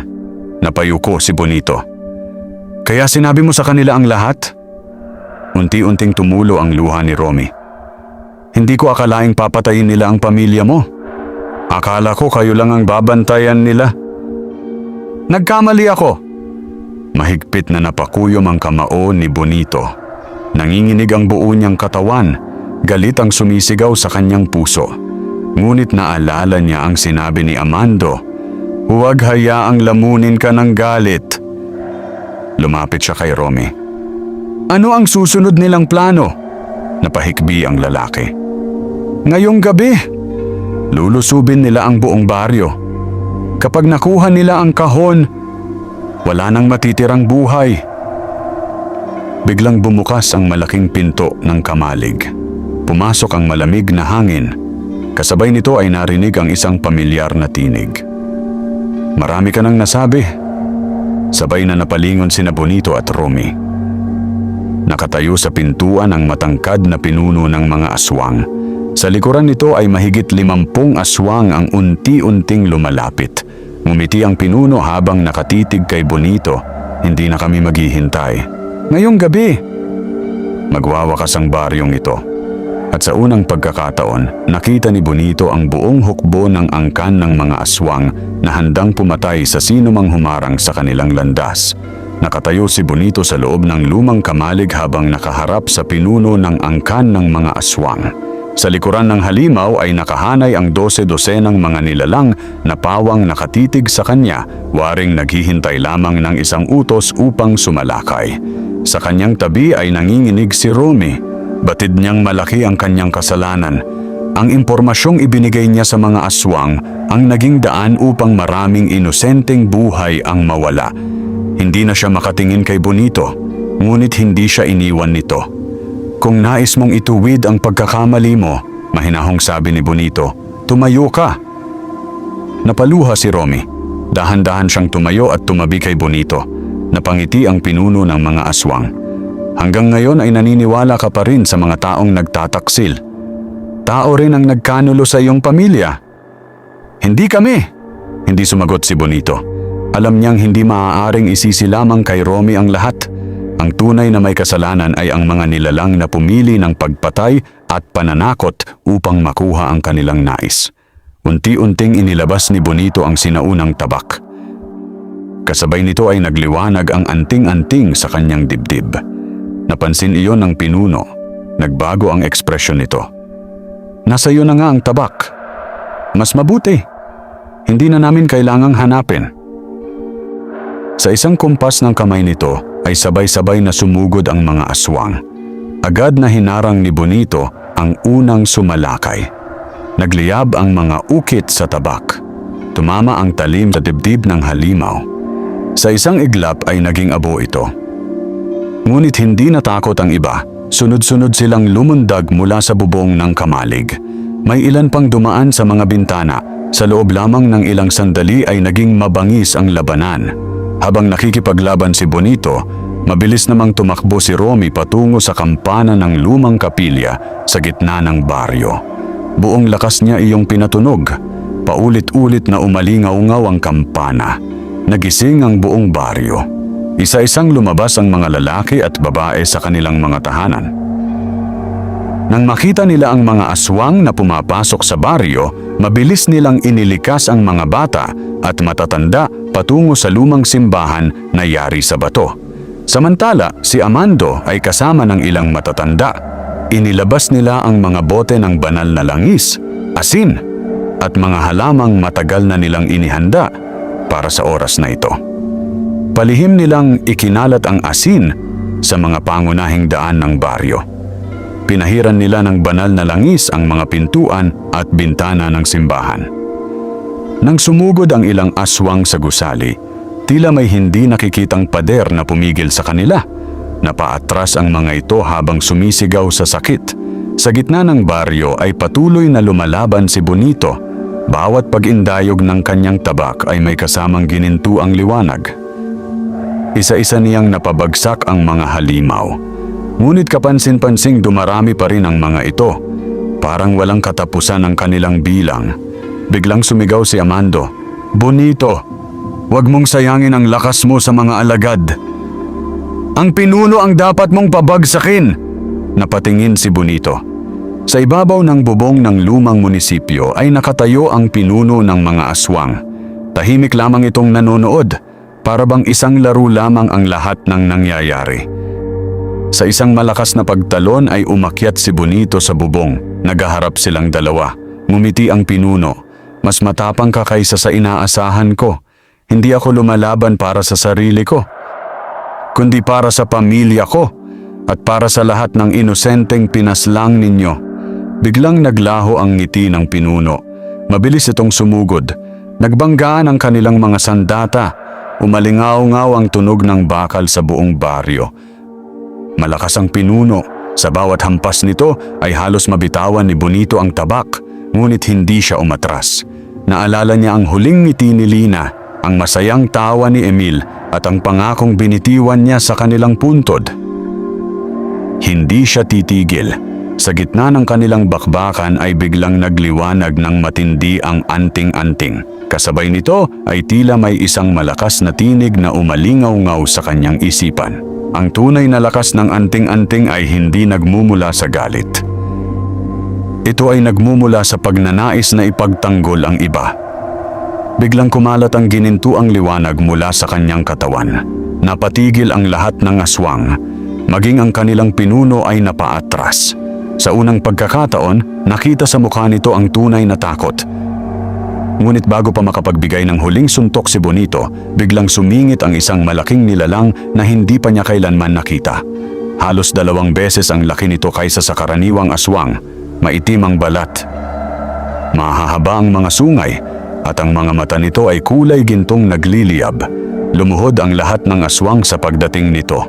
Napayuko si Bonito. Kaya sinabi mo sa kanila ang lahat? Unti-unting tumulo ang luha ni Romy. Hindi ko akalaing papatayin nila ang pamilya mo. Akala ko kayo lang ang babantayan nila. Nagkamali ako. Mahigpit na napakuyom ang kamao ni Bonito. Nanginginig ang buo niyang katawan. Galit ang sumisigaw sa kanyang puso. Ngunit naalala niya ang sinabi ni Amando. Huwag hayaang lamunin ka ng galit. Lumapit siya kay Romy. Ano ang susunod nilang plano? Napahikbi ang lalaki. Ngayong gabi, lulusubin nila ang buong baryo. Kapag nakuha nila ang kahon, wala nang matitirang buhay. Biglang bumukas ang malaking pinto ng kamalig. Pumasok ang malamig na hangin. Kasabay nito ay narinig ang isang pamilyar na tinig. Marami ka nang nasabi. Sabay na napalingon sina Bonito at Romy. Nakatayo sa pintuan ang matangkad na pinuno ng mga aswang. Sa likuran nito ay mahigit 50 aswang ang unti-unting lumalapit. Ngumiti ang pinuno habang nakatitig kay Bonito. Hindi na kami maghihintay. Ngayong gabi, magwawakas ang baryong ito. At sa unang pagkakataon, nakita ni Bonito ang buong hukbo ng angkan ng mga aswang na handang pumatay sa sino mang humarang sa kanilang landas. Nakatayo si Bonito sa loob ng lumang kamalig habang nakaharap sa pinuno ng angkan ng mga aswang. Sa likuran ng halimaw ay nakahanay ang 12-dosenang mga nilalang na pawang nakatitig sa kanya, waring naghihintay lamang ng isang utos upang sumalakay. Sa kanyang tabi ay nanginginig si Romy. Batid niyang malaki ang kanyang kasalanan. Ang impormasyong ibinigay niya sa mga aswang ang naging daan upang maraming inosenteng buhay ang mawala. Hindi na siya makatingin kay Bonito, ngunit hindi siya iniwan nito. Kung nais mong ituwid ang pagkakamali mo, mahinahong sabi ni Bonito, tumayo ka. Napaluha si Romy. Dahan-dahan siyang tumayo at tumabi kay Bonito. Napangiti ang pinuno ng mga aswang. Hanggang ngayon ay naniniwala ka pa rin sa mga taong nagtataksil. Tao rin ang nagkanulo sa iyong pamilya. Hindi kami. Hindi sumagot si Bonito. Alam niyang hindi maaaring isisi lamang kay Romy ang lahat. Ang tunay na may kasalanan ay ang mga nilalang na pumili ng pagpatay at pananakot upang makuha ang kanilang nais. Unti-unting inilabas ni Bonito ang sinaunang tabak. Kasabay nito ay nagliwanag ang anting-anting sa kanyang dibdib. Napansin iyon ng pinuno. Nagbago ang ekspresyon nito. Nasa iyo na nga ang tabak. Mas mabuti. Hindi na namin kailangang hanapin. Sa isang kumpas ng kamay nito ay sabay-sabay na sumugod ang mga aswang. Agad na hinarang ni Bonito ang unang sumalakay. Nagliyab ang mga ukit sa tabak. Tumama ang talim sa dibdib ng halimaw. Sa isang iglap ay naging abo ito. Ngunit hindi natakot ang iba. Sunod-sunod silang lumundag mula sa bubong ng kamalig. May ilan pang dumaan sa mga bintana. Sa loob lamang ng ilang sandali ay naging mabangis ang labanan. Habang nakikipaglaban si Bonito, mabilis namang tumakbo si Romy patungo sa kampana ng lumang kapilya sa gitna ng baryo. Buong lakas niya iyong pinatunog. Paulit-ulit na umalingaw-ngaw ang kampana. nagising ang buong baryo. Isa-isang lumabas ang mga lalaki at babae sa kanilang mga tahanan. Nang makita nila ang mga aswang na pumapasok sa baryo, mabilis nilang inilikas ang mga bata at matatanda patungo sa lumang simbahan na yari sa bato. Samantala, si Amando ay kasama ng ilang matatanda. Inilabas nila ang mga bote ng banal na langis, asin, at mga halamang matagal na nilang inihanda para sa oras na ito. Palihim nilang ikinalat ang asin sa mga pangunahing daan ng baryo. Pinahiran nila ng banal na langis ang mga pintuan at bintana ng simbahan. Nang sumugod ang ilang aswang sa gusali, tila may hindi nakikitang pader na pumigil sa kanila. Napaatras ang mga ito habang sumisigaw sa sakit. Sa gitna ng baryo ay patuloy na lumalaban si Bonito. Bawat pag-indayog ng kanyang tabak ay may kasamang ginintuang liwanag. Isa-isa niyang napabagsak ang mga halimaw. Ngunit kapansin-pansing dumarami pa rin ang mga ito. Parang walang katapusan ang kanilang bilang. Biglang sumigaw si Amando, "Bonito, huwag mong sayangin ang lakas mo sa mga alagad. Ang pinuno ang dapat mong pabagsakin." Napatingin si Bonito. Sa ibabaw ng bubong ng lumang munisipyo ay nakatayo ang pinuno ng mga aswang. Tahimik lamang itong nanonood, para bang isang laro lamang ang lahat ng nangyayari. Sa isang malakas na pagtalon ay umakyat si Bonito sa bubong. Nagaharap silang dalawa. Ngumiti ang pinuno. "Mas matapang ka kaysa sa inaasahan ko. Hindi ako lumalaban para sa sarili ko, kundi para sa pamilya ko at para sa lahat ng inosenteng pinaslang ninyo." Biglang naglaho ang ngiti ng pinuno. Mabilis itong sumugod. Nagbanggaan ang kanilang mga sandata. Umalingaw-ngaw ang tunog ng bakal sa buong baryo. Malakas ang pinuno. Sa bawat hampas nito ay halos mabitawan ni Bonito ang tabak, ngunit hindi siya umatras. Naalala niya ang huling ngiti ni Lina, ang masayang tawa ni Emil at ang pangakong binitiwan niya sa kanilang puntod. Hindi siya titigil. Sa gitna ng kanilang bakbakan ay biglang nagliwanag ng matindi ang anting-anting. Kasabay nito ay tila may isang malakas na tinig na umalingaw-ngaw sa kanyang isipan. Ang tunay na lakas ng anting-anting ay hindi nagmumula sa galit. Ito ay nagmumula sa pagnanais na ipagtanggol ang iba. Biglang kumalat ang ginintuang liwanag mula sa kanyang katawan. Napatigil ang lahat ng aswang. Maging ang kanilang pinuno ay napaatras. Sa unang pagkakataon, nakita sa mukha nito ang tunay na takot. Ngunit bago pa makapagbigay ng huling suntok si Bonito, biglang sumingit ang isang malaking nilalang na hindi pa niya kailanman nakita. Halos 2 beses ang laki nito kaysa sa karaniwang aswang. Maitim ang balat. Mahahaba ang mga sungay at ang mga mata nito ay kulay gintong nagliliyab. Lumuhod ang lahat ng aswang sa pagdating nito.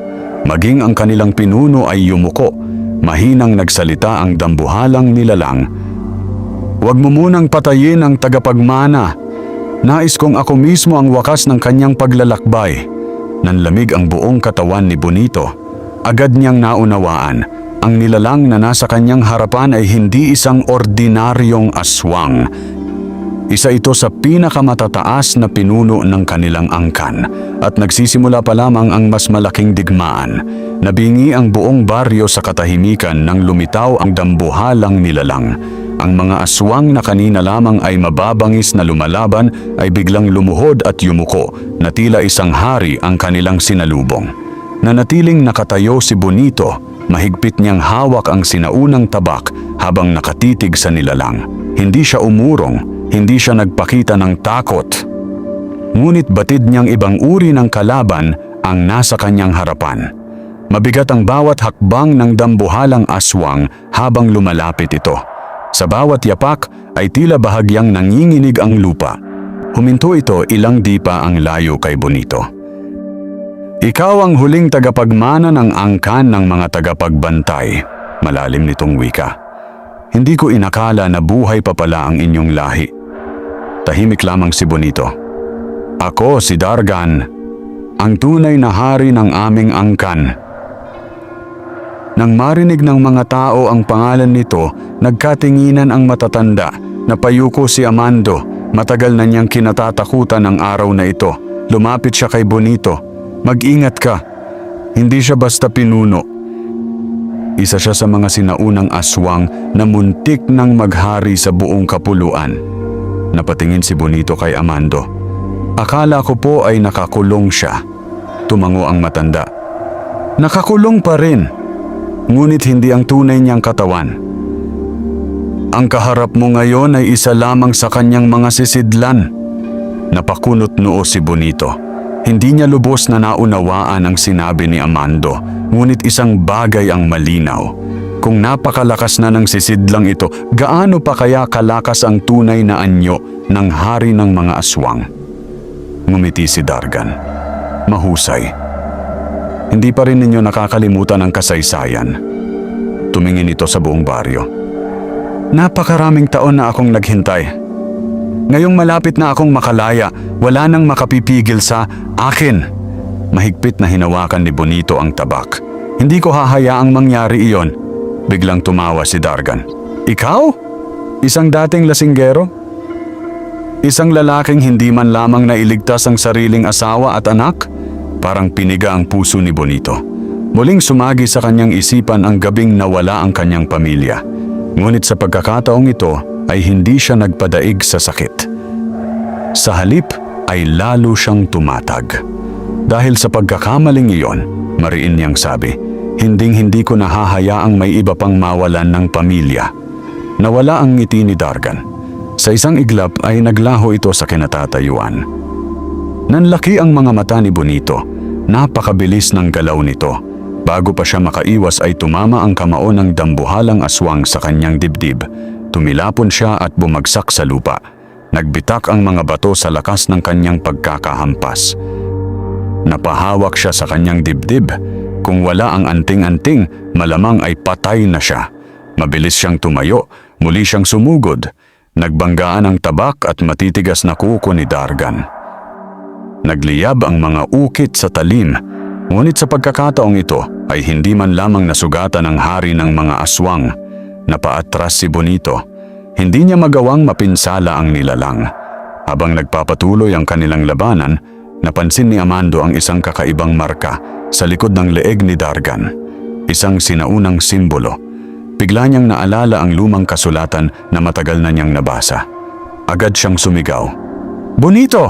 Maging ang kanilang pinuno ay yumuko. Mahinang nagsalita ang dambuhalang nilalang. "Huwag mo munang patayin ang tagapagmana. Nais kong ako mismo ang wakas ng kanyang paglalakbay." Nanlamig ang buong katawan ni Bonito. Agad niyang naunawaan. Ang nilalang na nasa kanyang harapan ay hindi isang ordinaryong aswang. Isa ito sa pinakamatataas na pinuno ng kanilang angkan at nagsisimula pa lamang ang mas malaking digmaan. Nabingi ang buong baryo sa katahimikan nang lumitaw ang dambuhalang nilalang. Ang mga aswang na kanina lamang ay mababangis na lumalaban ay biglang lumuhod at yumuko na tila isang hari ang kanilang sinalubong. Nanatiling nakatayo si Bonito, mahigpit niyang hawak ang sinaunang tabak habang nakatitig sa nilalang. Hindi siya umurong. Hindi siya nagpakita ng takot. Ngunit batid niyang ibang uri ng kalaban ang nasa kanyang harapan. Mabigat ang bawat hakbang ng dambuhalang aswang habang lumalapit ito. Sa bawat yapak ay tila bahagyang nanginginig ang lupa. Huminto ito ilang dipa ang layo kay Bonito. "Ikaw ang huling tagapagmana ng angkan ng mga tagapagbantay," malalim nitong wika. "Hindi ko inakala na buhay pa pala ang inyong lahi." Tahimik lamang si Bonito. "Ako si Dargan, ang tunay na hari ng aming angkan." Nang marinig ng mga tao ang pangalan nito, nagkatinginan ang matatanda. Napayuko si Amando. Matagal na niyang kinatatakutan ang araw na ito. lumapit siya kay Bonito. Mag-ingat ka. Hindi siya basta pinuno. Isa siya sa mga sinaunang aswang na muntik nang maghari sa buong kapuluan. Napatingin si Bonito kay Amando. Akala ko po ay nakakulong siya. Tumango ang matanda. Nakakulong pa rin. Ngunit hindi ang tunay niyang katawan. Ang kaharap mo ngayon ay isa lamang sa kanyang mga sisidlan. Napakunot noo si Bonito. Hindi niya lubos na naunawaan ang sinabi ni Amando, ngunit isang bagay ang malinaw. Kung napakalakas na ng sisidlang ito, gaano pa kaya kalakas ang tunay na anyo ng hari ng mga aswang? Ngumiti si Dargan. Mahusay. Hindi pa rin ninyo nakakalimutan ang kasaysayan. Tumingin ito sa buong baryo. Napakaraming taon na akong naghintay. Ngayong malapit na akong makalaya, wala nang makapipigil sa akin. Mahigpit na hinawakan ni Bonito ang tabak. Hindi ko hahayaang mangyari iyon. Biglang tumawa si Dargan. Ikaw? Isang dating lasinggero? Isang lalaking hindi man lamang nailigtas ang sariling asawa at anak? Parang piniga ang puso ni Bonito. Muling sumagi sa kanyang isipan ang gabing nawala ang kanyang pamilya. Ngunit sa pagkakataong ito ay hindi siya nagpadaig sa sakit. Sa halip ay lalo siyang tumatag. Dahil sa pagkakamaling iyon, mariin niyang sabi, hinding-hindi ko nahahayaang may iba pang mawalan ng pamilya. Nawala ang ngiti ni Dargan. Sa isang iglap ay naglaho ito sa kinatatayuan. Nanlaki ang mga mata ni Bonito. Napakabilis ng galaw nito. Bago pa siya makaiwas ay tumama ang kamao ng dambuhalang aswang sa kanyang dibdib. Tumilapon siya at bumagsak sa lupa. Nagbitak ang mga bato sa lakas ng kanyang pagkakahampas. Napahawak siya sa kanyang dibdib. Kung wala ang anting-anting, malamang ay patay na siya. Mabilis siyang tumayo, muli siyang sumugod. Nagbanggaan ang tabak at matitigas na kuko ni Dargan. Nagliyab ang mga ukit sa talim. Ngunit sa pagkakataong ito ay hindi man lamang nasugatan ang hari ng mga aswang. Napaatras si Bonito. Hindi niya magawang mapinsala ang nilalang. Habang nagpapatuloy ang kanilang labanan, napansin ni Amando ang isang kakaibang marka sa likod ng leeg ni Dargan. Isang sinaunang simbolo. Bigla niyang naalala ang lumang kasulatan na matagal na niyang nabasa. Agad siyang sumigaw. Bonito!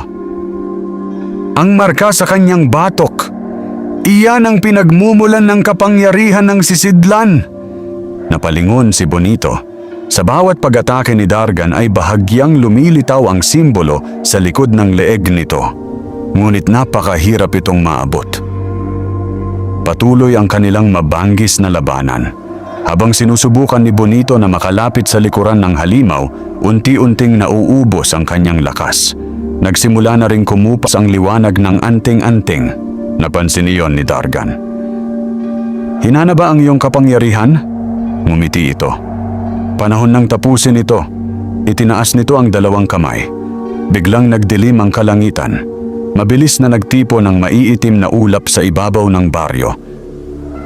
Ang marka sa kanyang batok! Iyan ang pinagmumulan ng kapangyarihan ng sisidlan! Napalingon si Bonito. Sa bawat pag-atake ni Dargan ay bahagyang lumilitaw ang simbolo sa likod ng leeg nito. Ngunit napakahirap itong maabot. Patuloy ang kanilang mabanggis na labanan. Habang sinusubukan ni Bonito na makalapit sa likuran ng halimaw, unti-unting nauubos ang kanyang lakas. Nagsimula na ring kumupas ang liwanag ng anting-anting. Napansin iyon ni Dargan. Hinana ba ang iyong kapangyarihan? Ngumiti ito. Panahon nang tapusin ito. Itinaas nito ang dalawang kamay. Biglang nagdilim ang kalangitan. Mabilis na nagtipo ng maiitim na ulap sa ibabaw ng baryo.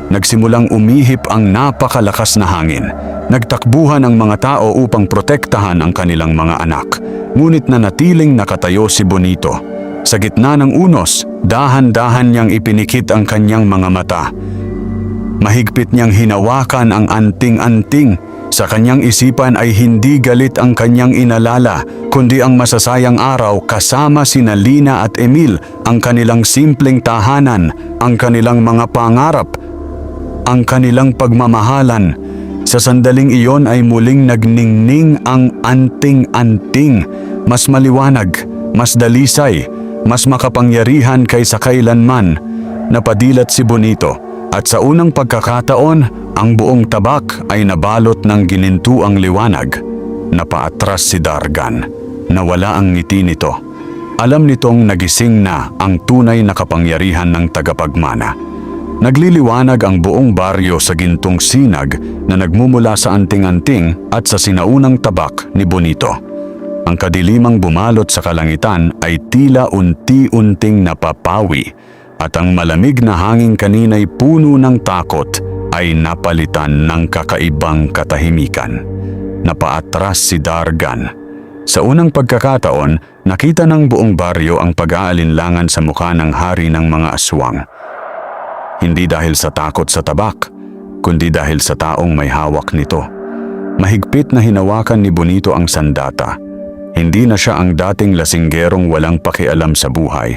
Nagsimulang umihip ang napakalakas na hangin. Nagtakbuhan ang mga tao upang protektahan ang kanilang mga anak. Ngunit nanatiling nakatayo si Bonito. Sa gitna ng unos, dahan-dahan niyang ipinikit ang kanyang mga mata. Mahigpit niyang hinawakan ang anting-anting. Sa kanyang isipan ay hindi galit ang kanyang inalala, kundi ang masasayang araw kasama sina Lina at Emil, ang kanilang simpleng tahanan, ang kanilang mga pangarap, ang kanilang pagmamahalan. Sa sandaling iyon ay muling nagningning ang anting-anting, mas maliwanag, mas dalisay, mas makapangyarihan kaysa kailanman. Napadilat si Bonito at sa unang pagkakataon, ang buong tabak ay nabalot ng ginintuang liwanag. Napaatras si Dargan. Nawala ang ngiti nito. Alam nitong nagising na ang tunay na kapangyarihan ng tagapagmana. Nagliliwanag ang buong baryo sa gintong sinag na nagmumula sa anting-anting at sa sinaunang tabak ni Bonito. Ang kadilimang bumalot sa kalangitan ay tila unti-unting napapawi at ang malamig na hangin kanina'y puno ng takot ay napalitan ng kakaibang katahimikan. Napaatras si Dargan. Sa unang pagkakataon, nakita ng buong baryo ang pag-aalinlangan sa mukha ng hari ng mga aswang. Hindi dahil sa takot sa tabak, kundi dahil sa taong may hawak nito. Mahigpit na hinawakan ni Bonito ang sandata. Hindi na siya ang dating lasinggerong walang pakialam sa buhay.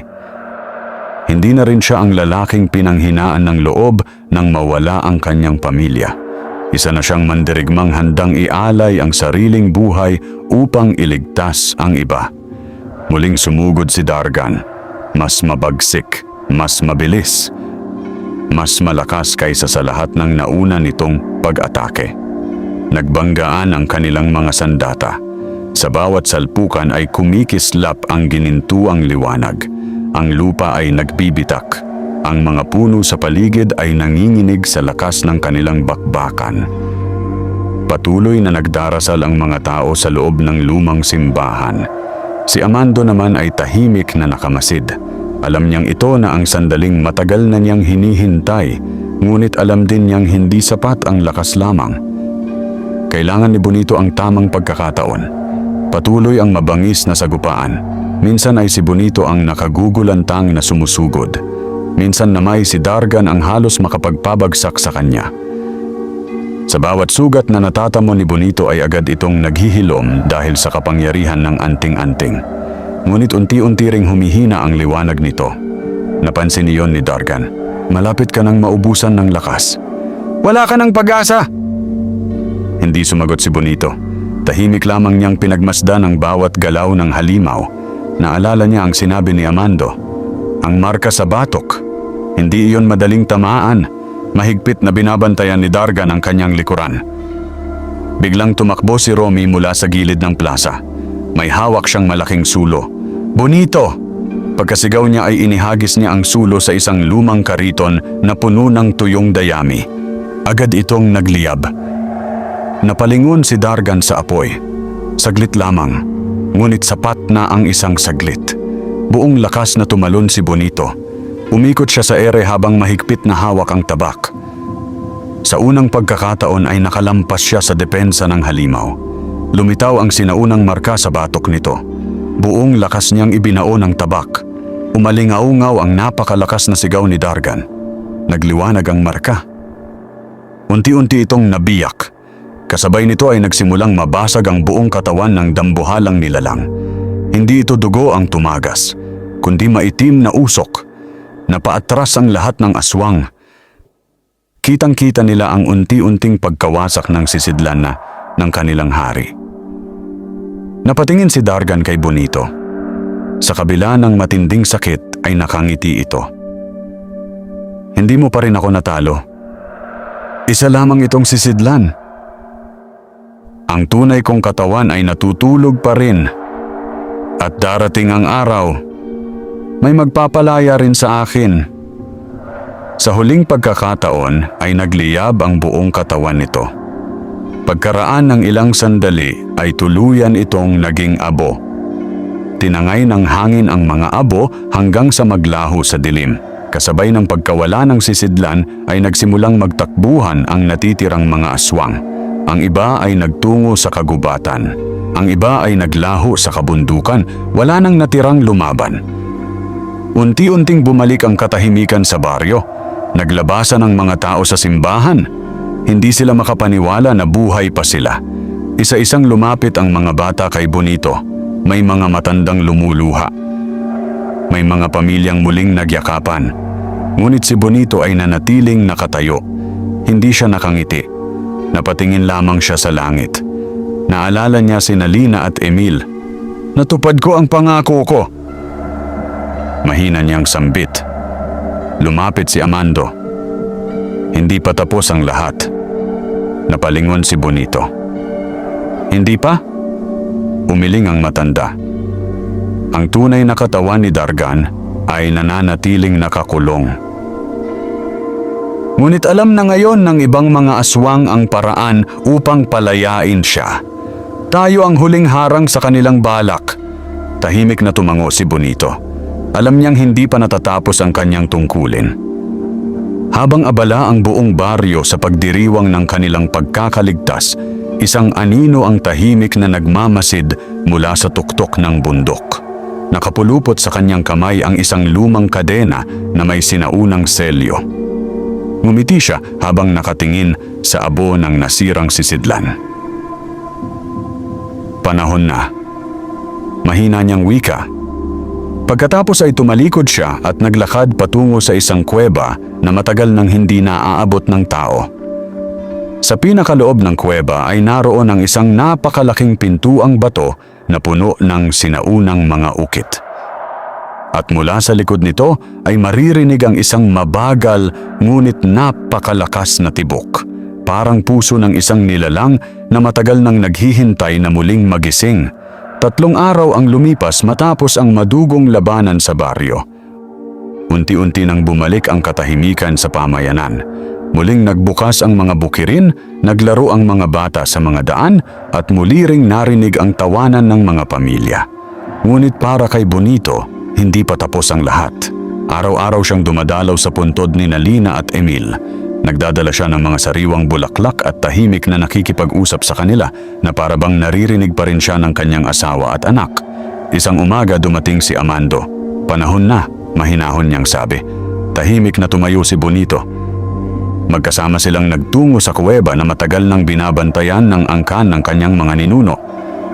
Hindi na rin siya ang lalaking pinanghinaan ng loob nang mawala ang kanyang pamilya. Isa na siyang mandirigmang handang ialay ang sariling buhay upang iligtas ang iba. Muling sumugod si Dargan. Mas mabagsik, mas mabilis, mas malakas kaysa sa lahat ng nauna nitong pag-atake. Nagbanggaan ang kanilang mga sandata. Sa bawat salpukan ay kumikislap ang ginintuang liwanag. Ang lupa ay nagbibitak. Ang mga puno sa paligid ay nanginginig sa lakas ng kanilang bakbakan. Patuloy na nagdarasal ang mga tao sa loob ng lumang simbahan. Si Amando naman ay tahimik na nakamasid. Alam niyang ito na ang sandaling matagal na niyang hinihintay, ngunit alam din niyang hindi sapat ang lakas lamang. Kailangan ni Bonito ang tamang pagkakataon. Patuloy ang mabangis na sagupaan. Minsan ay si Bonito ang nakagugulantang na sumusugod. Minsan naman si Dargan ang halos makapagpabagsak sa kanya. Sa bawat sugat na natatamo ni Bonito ay agad itong naghihilom dahil sa kapangyarihan ng anting-anting. Ngunit unti-unti ring humihina ang liwanag nito. Napansin niyon ni Dargan. Malapit ka nang maubusan ng lakas. Wala ka ng pag-asa! Hindi sumagot si Bonito. Tahimik lamang niyang pinagmasdan ang bawat galaw ng halimaw. Naalala niya ang sinabi ni Amando. Ang marka sa batok. Hindi iyon madaling tamaan. Mahigpit na binabantayan ni Dargan ang kanyang likuran. Biglang tumakbo si Romy mula sa gilid ng plaza. May hawak siyang malaking sulo. Bonito! Pagkasigaw niya ay inihagis niya ang sulo sa isang lumang kariton na puno ng tuyong dayami. Agad itong nagliyab. Napalingon si Dargan sa apoy. Saglit lamang. Ngunit sapat na ang isang saglit. Buong lakas na tumalon si Bonito. Umikot siya sa ere habang mahigpit na hawak ang tabak. Sa unang pagkakataon ay nakalampas siya sa depensa ng halimaw. Lumitaw ang sinaunang marka sa batok nito. Buong lakas niyang ibinao ng tabak. Umalingaungaw ang napakalakas na sigaw ni Dargan. Nagliwanag ang marka. Unti-unti itong nabiyak. Kasabay nito ay nagsimulang mabasag ang buong katawan ng dambuhalang nilalang. Hindi ito dugo ang tumagas, kundi maitim na usok. Napaatras ang lahat ng aswang. Kitang-kita nila ang unti-unting pagkawasak ng sisidlan ng kanilang hari. Napatingin si Dargan kay Bonito. Sa kabila ng matinding sakit ay nakangiti ito. Hindi mo pa rin ako natalo. Isa lamang itong sisidlan. Ang tunay kong katawan ay natutulog pa rin. At darating ang araw, may magpapalaya rin sa akin. Sa huling pagkakataon ay nagliyab ang buong katawan nito. Pagkaraan ng ilang sandali ay tuluyan itong naging abo. Tinangay ng hangin ang mga abo hanggang sa maglaho sa dilim. Kasabay ng pagkawala ng sisidlan ay nagsimulang magtakbuhan ang natitirang mga aswang. Ang iba ay nagtungo sa kagubatan. Ang iba ay naglaho sa kabundukan. Wala nang natirang lumaban. Unti-unting bumalik ang katahimikan sa baryo. Naglabasan ang mga tao sa simbahan. Hindi sila makapaniwala na buhay pa sila. Isa-isang lumapit ang mga bata kay Bonito. May mga matandang lumuluha. May mga pamilyang muling nagyakapan. Ngunit si Bonito ay nanatiling nakatayo. Hindi siya nakangiti. Napatingin lamang siya sa langit. Naalala niya si Nalina at Emil. Natupad ko ang pangako ko. Mahina niyang sambit. Lumapit si Amando. Hindi pa tapos ang lahat. Napalingon si Bonito. Hindi pa? Umiling ang matanda. Ang tunay na katawan ni Dargan ay nananatiling nakakulong. Ngunit alam na ngayon ng ibang mga aswang ang paraan upang palayain siya. Tayo ang huling harang sa kanilang balak. Tahimik na tumango si Bonito. Alam niyang hindi pa natatapos ang kanyang tungkulin. Habang abala ang buong baryo sa pagdiriwang ng kanilang pagkakaligtas, Isang anino ang tahimik na nagmamasid mula sa tuktok ng bundok. Nakapulupot sa kanyang kamay ang isang lumang kadena na may sinaunang selyo. Ngumiti siya habang nakatingin sa abo ng nasirang sisidlan. Panahon na. Mahina niyang wika. Pagkatapos ay tumalikod siya at naglakad patungo sa isang kuweba na matagal nang hindi naaabot ng tao. Sa pinakaloob ng kuweba ay naroon ang isang napakalaking pintuang bato na puno ng sinaunang mga ukit. At mula sa likod nito ay maririnig ang isang mabagal ngunit napakalakas na tibok. Parang puso ng isang nilalang na matagal nang naghihintay na muling magising. 3 araw ang lumipas matapos ang madugong labanan sa baryo. Unti-unti nang bumalik ang katahimikan sa pamayanan. Muling nagbukas ang mga bukirin, naglaro ang mga bata sa mga daan at muli ring narinig ang tawanan ng mga pamilya. Ngunit para kay Bonito, hindi pa tapos ang lahat. Araw-araw siyang dumadalaw sa puntod ni Lina at Emil. Nagdadala siya ng mga sariwang bulaklak at tahimik na nakikipag-usap sa kanila na para bang naririnig pa rin siya ng kanyang asawa at anak. Isang umaga dumating si Amando. Panahon na, mahinahon niyang sabi. Tahimik na tumayo si Bonito. Magkasama silang nagtungo sa kuweba na matagal nang binabantayan ng angkan ng kanyang mga ninuno.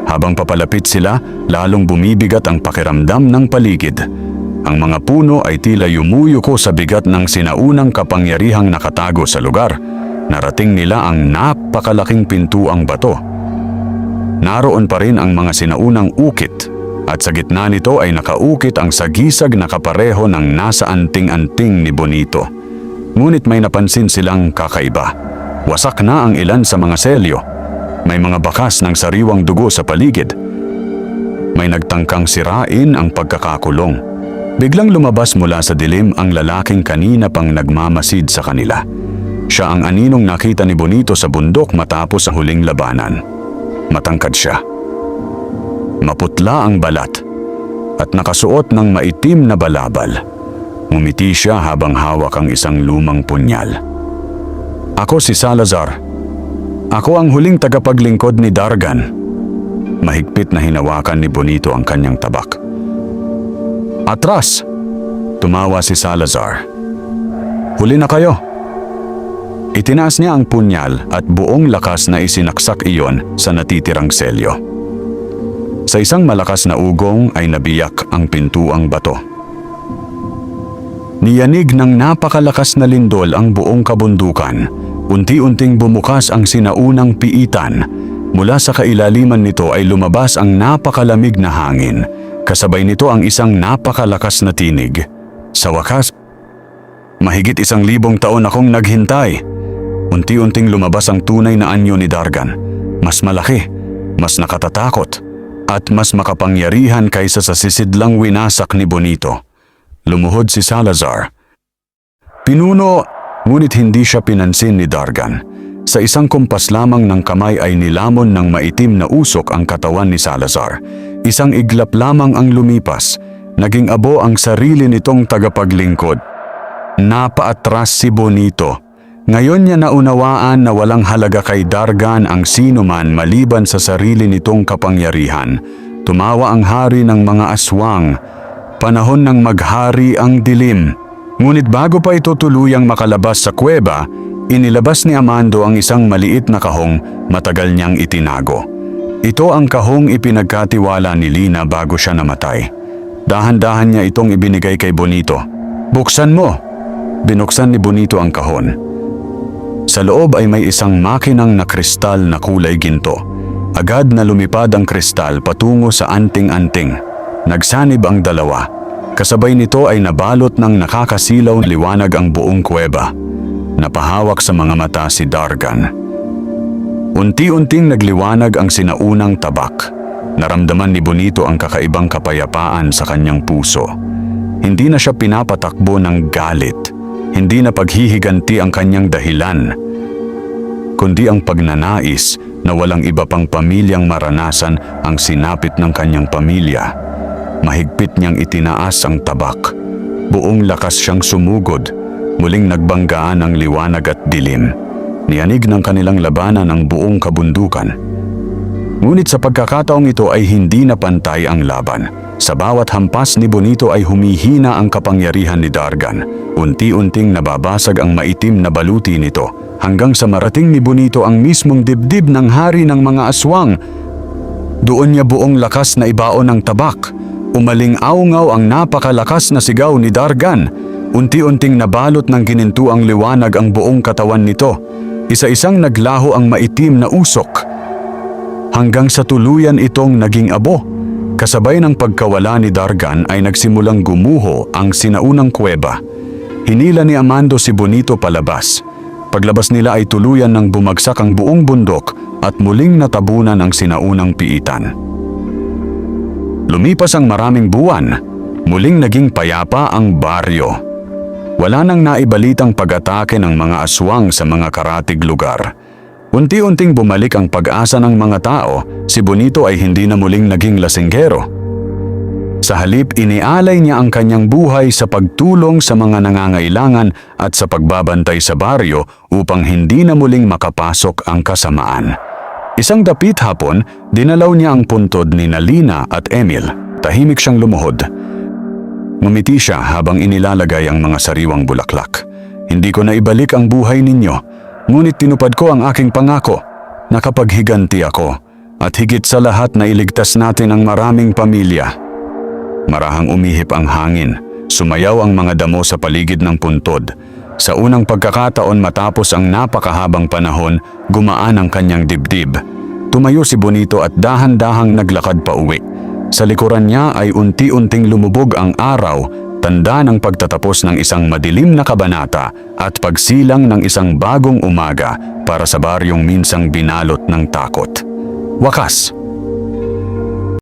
Habang papalapit sila, lalong bumibigat ang pakiramdam ng paligid. Ang mga puno ay tila yumuyuko sa bigat ng sinaunang kapangyarihang nakatago sa lugar. Narating nila ang napakalaking pintuang bato. Naroon pa rin ang mga sinaunang ukit at sa gitna nito ay nakaukit ang sagisag na kapareho ng nasa anting-anting ni Bonito. Ngunit may napansin silang kakaiba. Wasak na ang ilan sa mga selyo. May mga bakas ng sariwang dugo sa paligid. May nagtangkang sirain ang pagkakakulong. Biglang lumabas mula sa dilim ang lalaking kanina pang nagmamasid sa kanila. Siya ang aninong nakita ni Bonito sa bundok matapos ang huling labanan. Matangkad siya. Maputla ang balat at nakasuot ng maitim na balabal. Ngumiti siya habang hawak ang isang lumang punyal. Ako si Salazar. Ako ang huling tagapaglingkod ni Dargan. Mahigpit na hinawakan ni Bonito ang kanyang tabak. Atras! Tumawa si Salazar. Huli na kayo. Itinaas niya ang punyal at buong lakas na isinaksak iyon sa natitirang selyo. Sa isang malakas na ugong ay nabiyak ang pintuang bato. Niyanig ng napakalakas na lindol ang buong kabundukan. Unti-unting bumukas ang sinaunang piitan. Mula sa kailaliman nito ay lumabas ang napakalamig na hangin. Kasabay nito ang isang napakalakas na tinig. Sa wakas, mahigit 1,000 taon akong naghintay. Unti-unting lumabas ang tunay na anyo ni Dargan. Mas malaki, mas nakatatakot, at mas makapangyarihan kaysa sa sisidlang winasak ni Bonito. Lumuhod si Salazar. Pinuno, ngunit hindi siya pinansin ni Dargan. Sa isang kumpas lamang ng kamay ay nilamon ng maitim na usok ang katawan ni Salazar. Isang iglap lamang ang lumipas. Naging abo ang sarili nitong tagapaglingkod. Napaatras si Bonito. Ngayon niya naunawaan na walang halaga kay Dargan ang sinuman maliban sa sarili nitong kapangyarihan. Tumawa ang hari ng mga aswang. Panahon ng maghari ang dilim. Ngunit bago pa ito tuluyang makalabas sa kuweba, inilabas ni Amando ang isang maliit na kahong matagal niyang itinago. Ito ang kahong ipinagkatiwala ni Lina bago siya namatay. Dahan-dahan niya itong ibinigay kay Bonito. Buksan mo! Binuksan ni Bonito ang kahon. Sa loob ay may isang makinang na kristal na kulay ginto. Agad na lumipad ang kristal patungo sa anting-anting. Nagsanib ang dalawa. Kasabay nito ay nabalot ng nakakasilaw na liwanag ang buong kuweba. Napahawak sa mga mata si Dargan. Unti-unting nagliwanag ang sinaunang tabak. Naramdaman ni Bonito ang kakaibang kapayapaan sa kanyang puso. Hindi na siya pinapatakbo ng galit. Hindi na paghihiganti ang kanyang dahilan, kundi ang pagnanais na walang iba pang pamilyang maranasan ang sinapit ng kanyang pamilya. Mahigpit niyang itinaas ang tabak. Buong lakas siyang sumugod. Muling nagbanggaan ang liwanag at dilim. Niyanig ng kanilang labanan ang buong kabundukan. Ngunit sa pagkakataong ito ay hindi na pantay ang laban. Sa bawat hampas ni Bonito ay humihina ang kapangyarihan ni Dargan. Unti-unting nababasag ang maitim na baluti nito hanggang sa marating ni Bonito ang mismong dibdib ng hari ng mga aswang. Doon niya buong lakas na ibaon ng tabak. Umaling-aungaw ang napakalakas na sigaw ni Dargan. Unti-unting nabalot ng ginintuang liwanag ang buong katawan nito. Isa-isang naglaho ang maitim na usok. Hanggang sa tuluyan itong naging abo. Kasabay ng pagkawala ni Dargan ay nagsimulang gumuho ang sinaunang kuweba. Hinila ni Amando si Bonito palabas. Paglabas nila ay tuluyan ng bumagsak ang buong bundok at muling natabunan ang sinaunang piitan. Lumipas ang maraming buwan, muling naging payapa ang baryo. Wala nang naibalitang pag-atake ng mga aswang sa mga karatig lugar. Unti-unting bumalik ang pag-asa ng mga tao, si Bonito ay hindi na muling naging lasinggero. Sa halip, inialay niya ang kanyang buhay sa pagtulong sa mga nangangailangan at sa pagbabantay sa baryo upang hindi na muling makapasok ang kasamaan. Isang dapit hapon, dinalaw niya ang puntod ni Nalina at Emil. Tahimik siyang lumuhod. Ngumiti siya habang inilalagay ang mga sariwang bulaklak. Hindi ko na ibalik ang buhay ninyo. Ngunit tinupad ko ang aking pangako. Nakapaghiganti ako at higit sa lahat na iligtas natin ang maraming pamilya. Marahang umihip ang hangin. Sumayaw ang mga damo sa paligid ng puntod. Sa unang pagkakataon matapos ang napakahabang panahon, gumaan ang kanyang dibdib. Tumayo si Bonito at dahan-dahang naglakad pa uwi. Sa likuran niya ay unti-unting lumubog ang araw, tanda ng pagtatapos ng isang madilim na kabanata at pagsilang ng isang bagong umaga para sa baryong minsang binalot ng takot. Wakas!